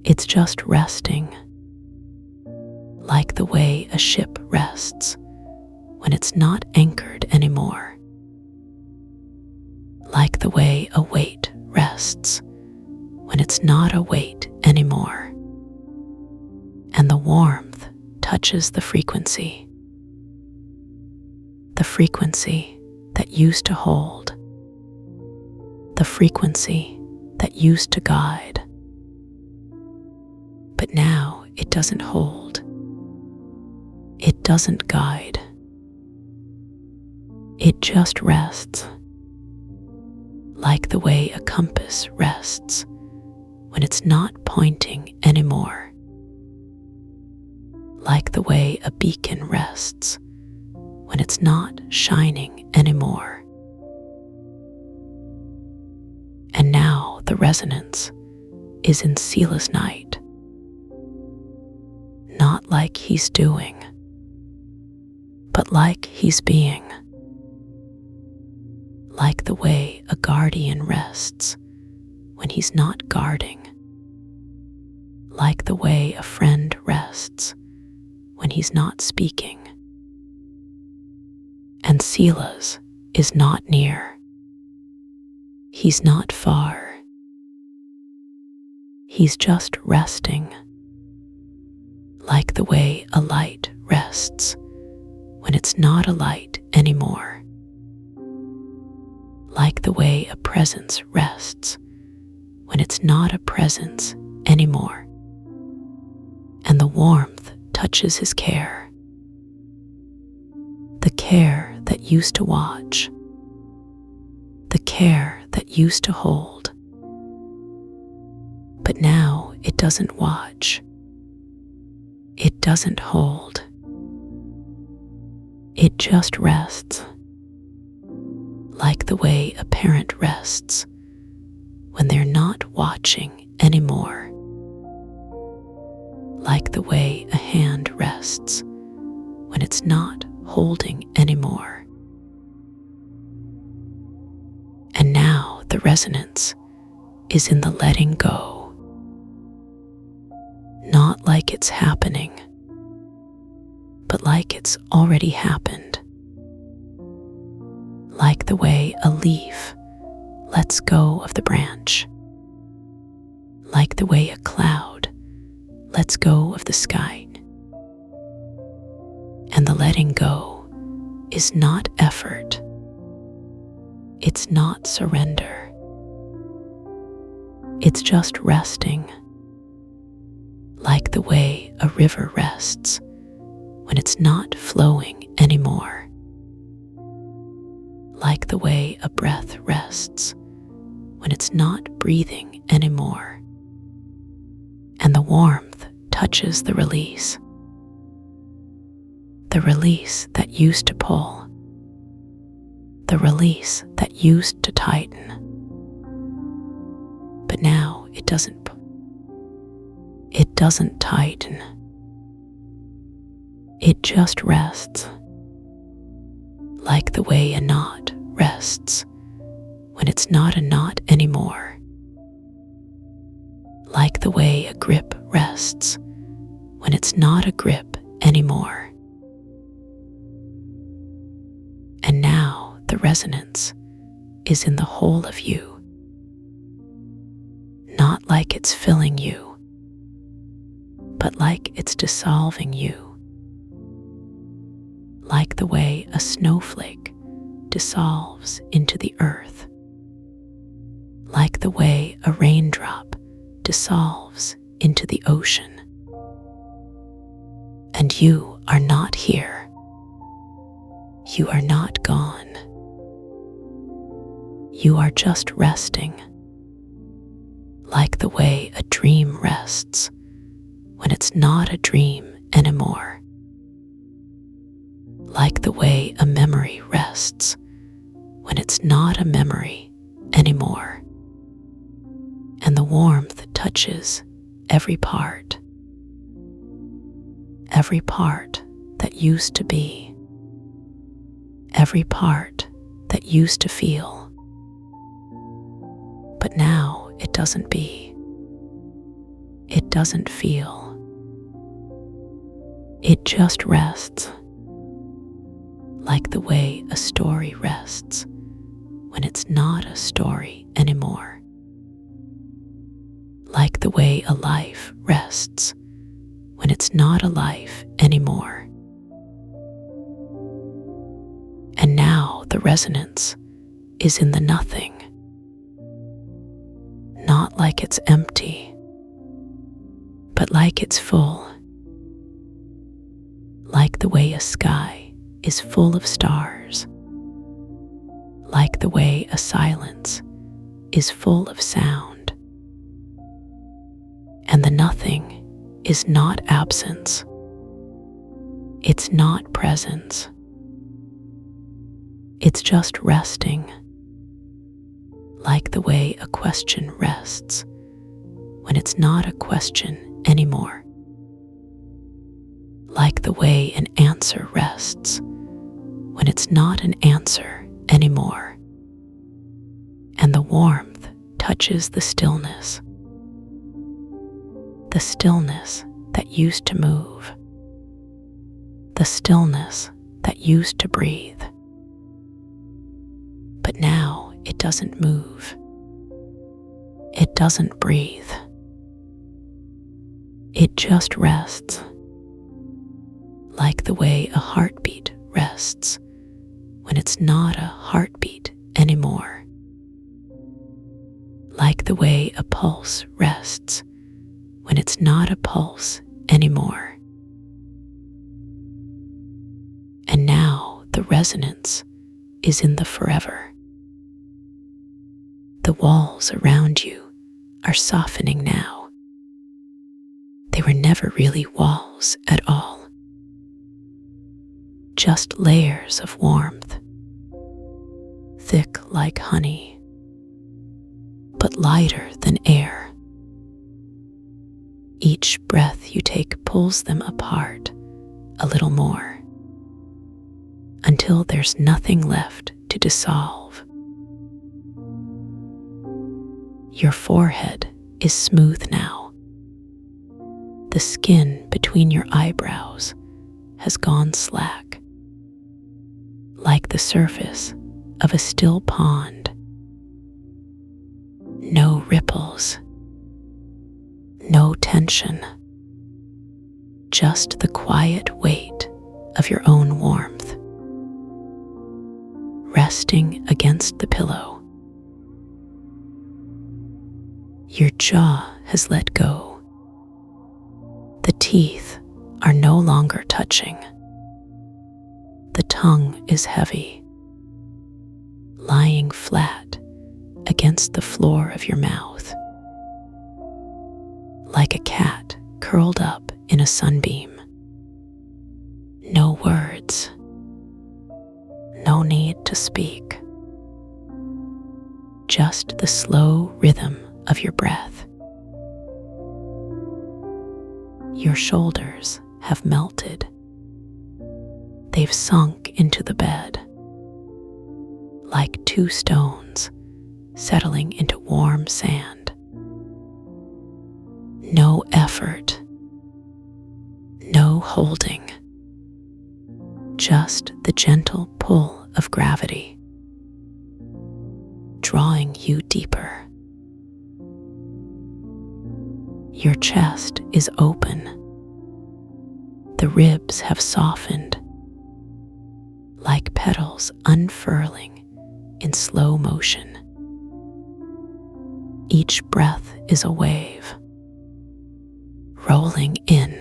It's just resting, like the way a ship rests when it's not anchored anymore, like the way a weight rests when it's not a weight anymore, and the warmth touches the frequency that used to hold, the frequency that used to guide. But now it doesn't hold. It doesn't guide. It just rests, like the way a compass rests when it's not pointing anymore, like the way a beacon rests when it's not shining anymore. And now the resonance is in Sela's night, not like he's doing, but like he's being, like the way a guardian rests when he's not guarding, like the way a friend rests when he's not speaking. And Sela's is not near. He's not far. He's just resting, like the way a light rests when it's not a light anymore, like the way a presence rests when it's not a presence anymore, and the warmth touches his care, the care that used to watch, the care that used to hold. But now it doesn't watch. It doesn't hold. It just rests, like the way a parent rests when they're not watching anymore, like the way a hand rests when it's not holding anymore. And now the resonance is in the letting go, not like it's happening, but like it's already happened, like the way a leaf lets go of the branch, like the way a cloud lets go of the sky. And the letting go is not effort. It's not surrender. It's just resting, like the way a river rests when it's not flowing anymore, like the way a breath rests when it's not breathing anymore, and the warmth touches the release that used to pull, the release that used to tighten. But now it doesn't tighten. It just rests, like the way a knot rests when it's not a knot anymore, like the way a grip rests when it's not a grip anymore. And now the resonance is in the whole of you, not like it's filling you, but like it's dissolving you, like the way a snowflake dissolves into the earth, like the way a raindrop dissolves into the ocean. And you are not here. You are not gone. You are just resting, like the way a dream rests when it's not a dream anymore, like the way a memory rests when it's not a memory anymore, and the warmth touches every part that used to be, every part that used to feel, but now it doesn't be, it doesn't feel, it just rests, like the way a story rests when it's not a story anymore, like the way a life rests when it's not a life anymore. And now the resonance is in the nothing, not like it's empty, but like it's full, like the way a sky is full of stars, like the way a silence is full of sound. And the nothing is not absence, it's not presence, it's just resting, like the way a question rests when it's not a question anymore, like the way an answer rests when it's not an answer anymore, and the warmth touches the stillness that used to move, the stillness that used to breathe. But now it doesn't move, it doesn't breathe, it just rests, like the way a heartbeat rests when it's not a heartbeat anymore, like the way a pulse rests when it's not a pulse anymore. And now the resonance is in the forever. The walls around you are softening now. They were never really walls at all, just layers of warmth, thick like honey, but lighter than air. Each breath you take pulls them apart a little more, until there's nothing left to dissolve. Your forehead is smooth now. The skin between your eyebrows has gone slack, like the surface of a still pond. No ripples, no tension, just the quiet weight of your own warmth, resting against the pillow. Your jaw has let go. The teeth are no longer touching. The tongue is heavy, lying flat against the floor of your mouth, like a cat curled up in a sunbeam. No words, no need to speak, just the slow rhythm of your breath. Your shoulders have melted. They've sunk into the bed, like two stones settling into warm sand. No effort, no holding, just the gentle pull of gravity, drawing you deeper. Your chest is open. The ribs have softened, like petals unfurling in slow motion. Each breath is a wave, rolling in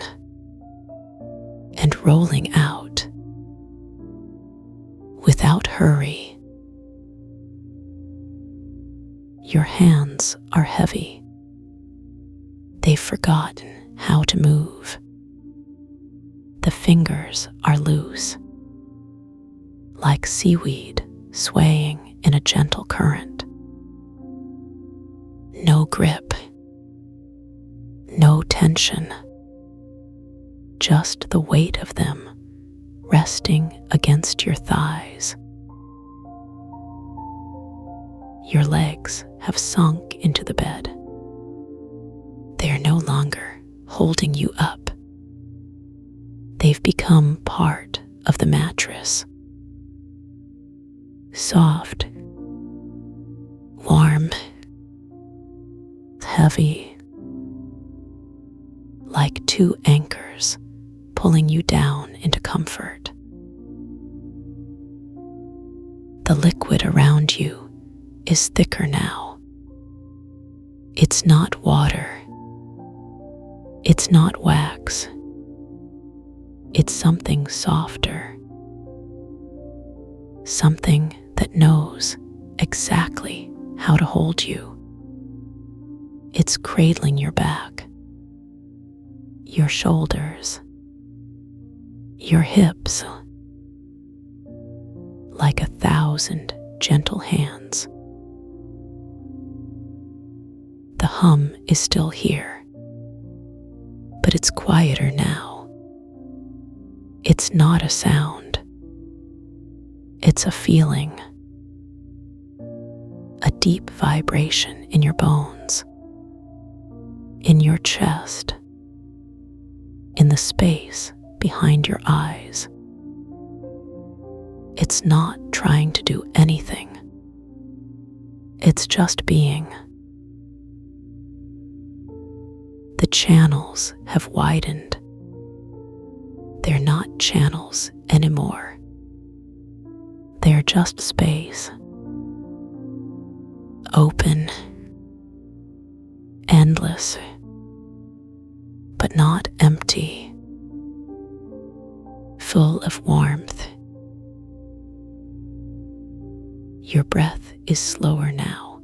and rolling out, without hurry, Your hands are heavy. They've forgotten how to move. The fingers are loose, like seaweed swaying in a gentle current. No grip, no tension, just the weight of them resting against your thighs. Your legs have sunk into the bed. They are no longer holding you up. They've become part of the mattress. Soft, warm, heavy, like two anchors pulling you down into comfort. The liquid around you is thicker now. It's not water. It's not wax. It's something softer. Something that knows exactly how to hold you. It's cradling your back, your shoulders, your hips, like 1,000 gentle hands. The hum is still here, but it's quieter now. It's not a sound. It's a feeling, a deep vibration in your bones, in your chest, in the space behind your eyes. It's not trying to do anything. It's just being. The channels have widened. They're not channels anymore. They're just space. Open, endless, but not empty. Full of warmth. Your breath is slower now.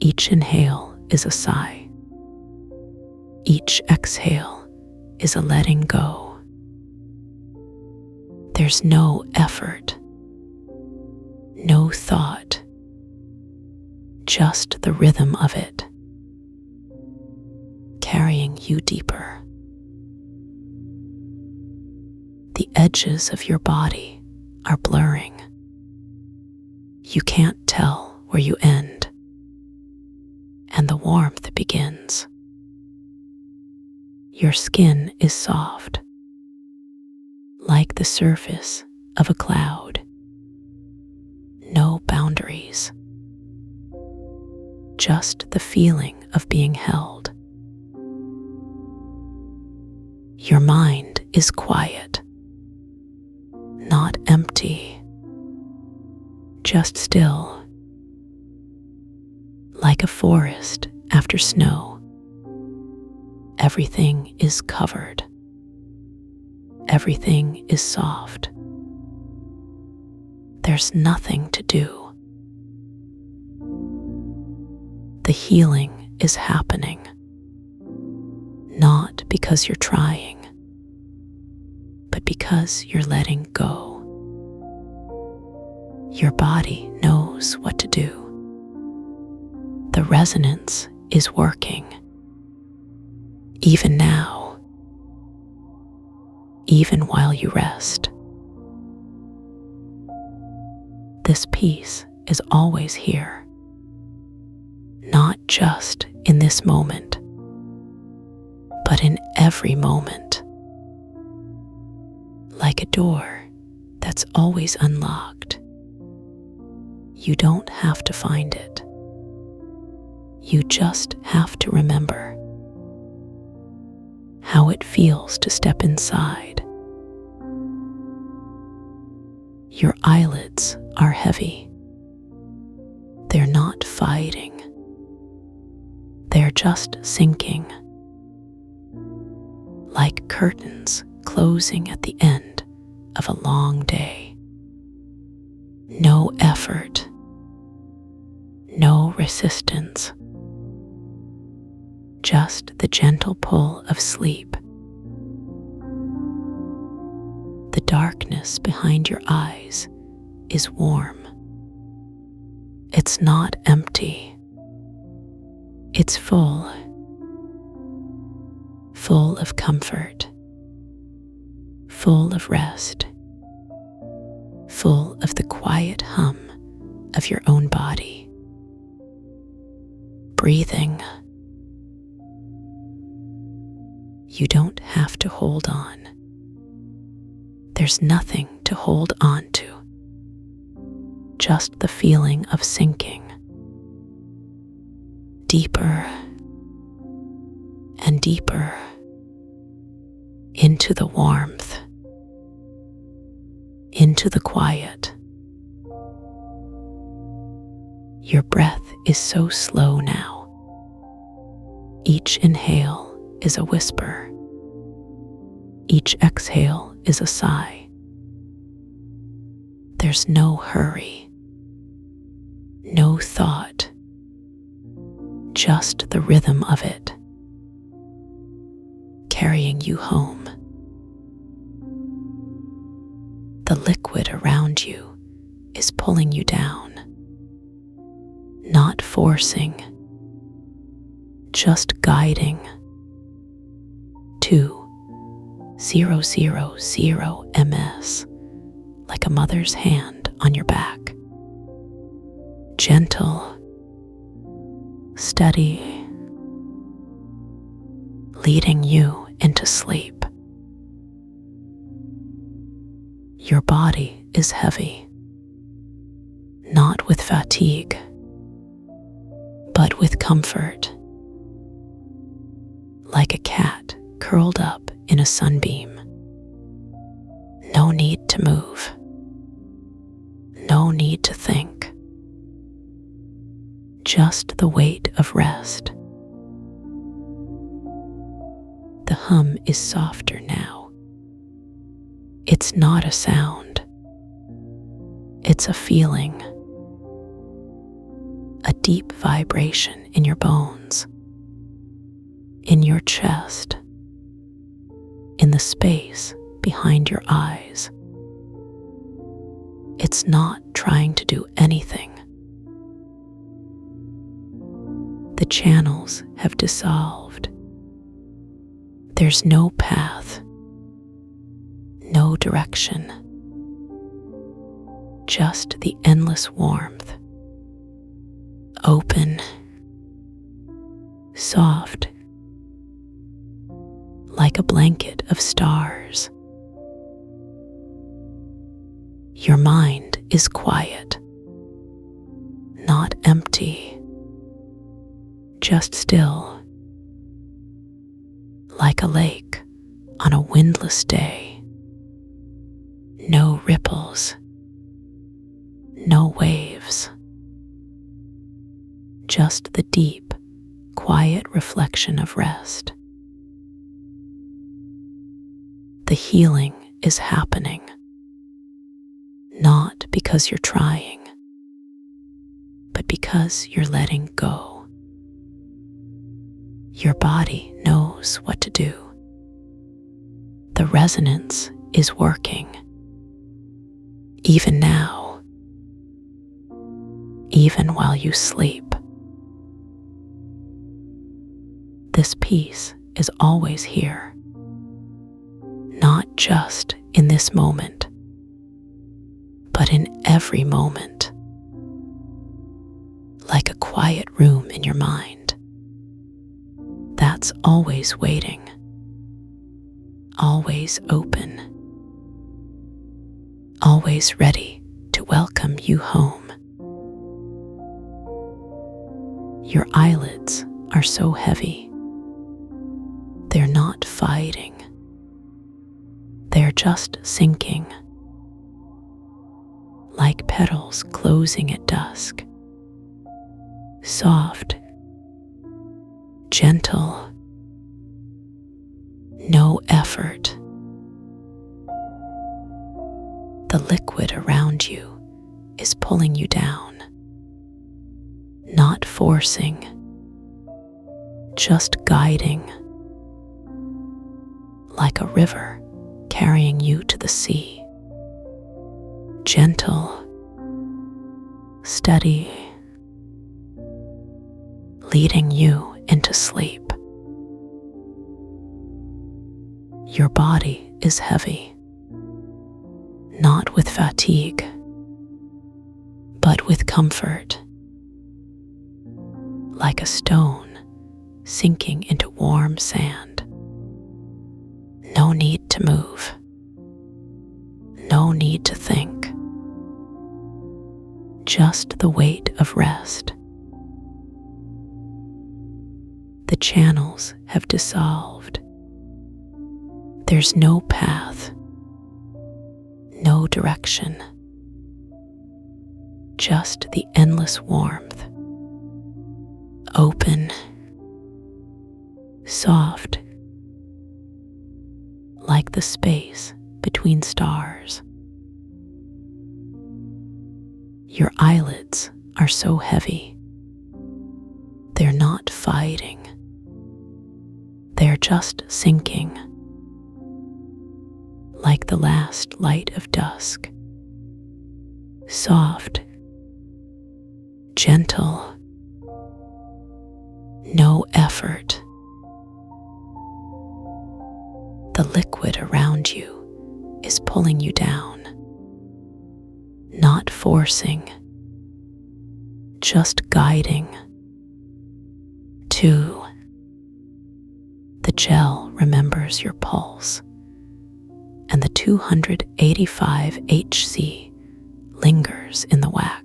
Each inhale is a sigh. Each exhale is a letting go. There's no effort, no thought, just the rhythm of it, carrying you deeper. The edges of your body are blurring. You can't tell where you end, and the warmth begins. Your skin is soft, like the surface of a cloud. No boundaries, just the feeling of being held. Your mind is quiet, not empty, just still, like a forest after snow. Everything is covered. Everything is soft. There's nothing to do. The healing is happening, not because you're trying, but because you're letting go. Your body knows what to do. The resonance is working. Even now, even while you rest. This peace is always here, not just in this moment, but in every moment. Like a door that's always unlocked. You don't have to find it. You just have to remember how it feels to step inside. Your eyelids are heavy. They're not fighting. They're just sinking, like curtains closing at the end of a long day. No effort, No resistance, just the gentle pull of sleep. The darkness behind your eyes is warm. It's not empty. It's full of comfort, full of rest, full of the quiet hum of your own body. Breathing. You don't have to hold on. There's nothing to hold on to. Just the feeling of sinking deeper and deeper into the warmth, into the quiet. Your breath is so slow now. Each inhale is a whisper. Each exhale is a sigh. There's no hurry, no thought, just the rhythm of it, carrying you home. The liquid around you is pulling you down, not forcing, just guiding to 000 ms, like a mother's hand on your back. Gentle, steady, leading you into sleep. Your body is heavy, not with fatigue, but with comfort, like a cat curled up in a sunbeam. No need to move, no need to think, just the weight of rest. The hum is softer now. It's not a sound, it's a feeling, a deep vibration in your bones, in your chest, in the space behind your eyes. It's not trying to do anything. The channels have dissolved. There's no path, no direction, just the endless warmth. Open, soft, like a blanket of stars. Your mind is quiet, not empty, just still, like a lake on a windless day. No ripples, no waves, just the deep, quiet reflection of rest. The healing is happening, not because you're trying, but because you're letting go. Your body knows what to do. The resonance is working, even now, even while you sleep. This peace is always here, not just in this moment, but in every moment, like a quiet room in your mind that's always waiting, always open, always ready to welcome you home. Your eyelids are so heavy. They're not fighting. They're just sinking, like petals closing at dusk. Soft, gentle, no effort. The liquid around you is pulling you down, forcing, just guiding, like a river carrying you to the sea. Gentle, steady, leading you into sleep. Your body is heavy, not with fatigue, but with comfort, like a stone sinking into warm sand. No need to move, no need to think, just the weight of rest. The channels have dissolved. There's no path, no direction, just the endless warmth. Open, soft, like the space between stars. Your eyelids are so heavy. They're not fighting. They're just sinking, like the last light of dusk. Soft, gentle, no effort. The liquid around you is pulling you down, not forcing, just guiding. 2. The gel remembers your pulse, and the 285 Hz lingers in the wax.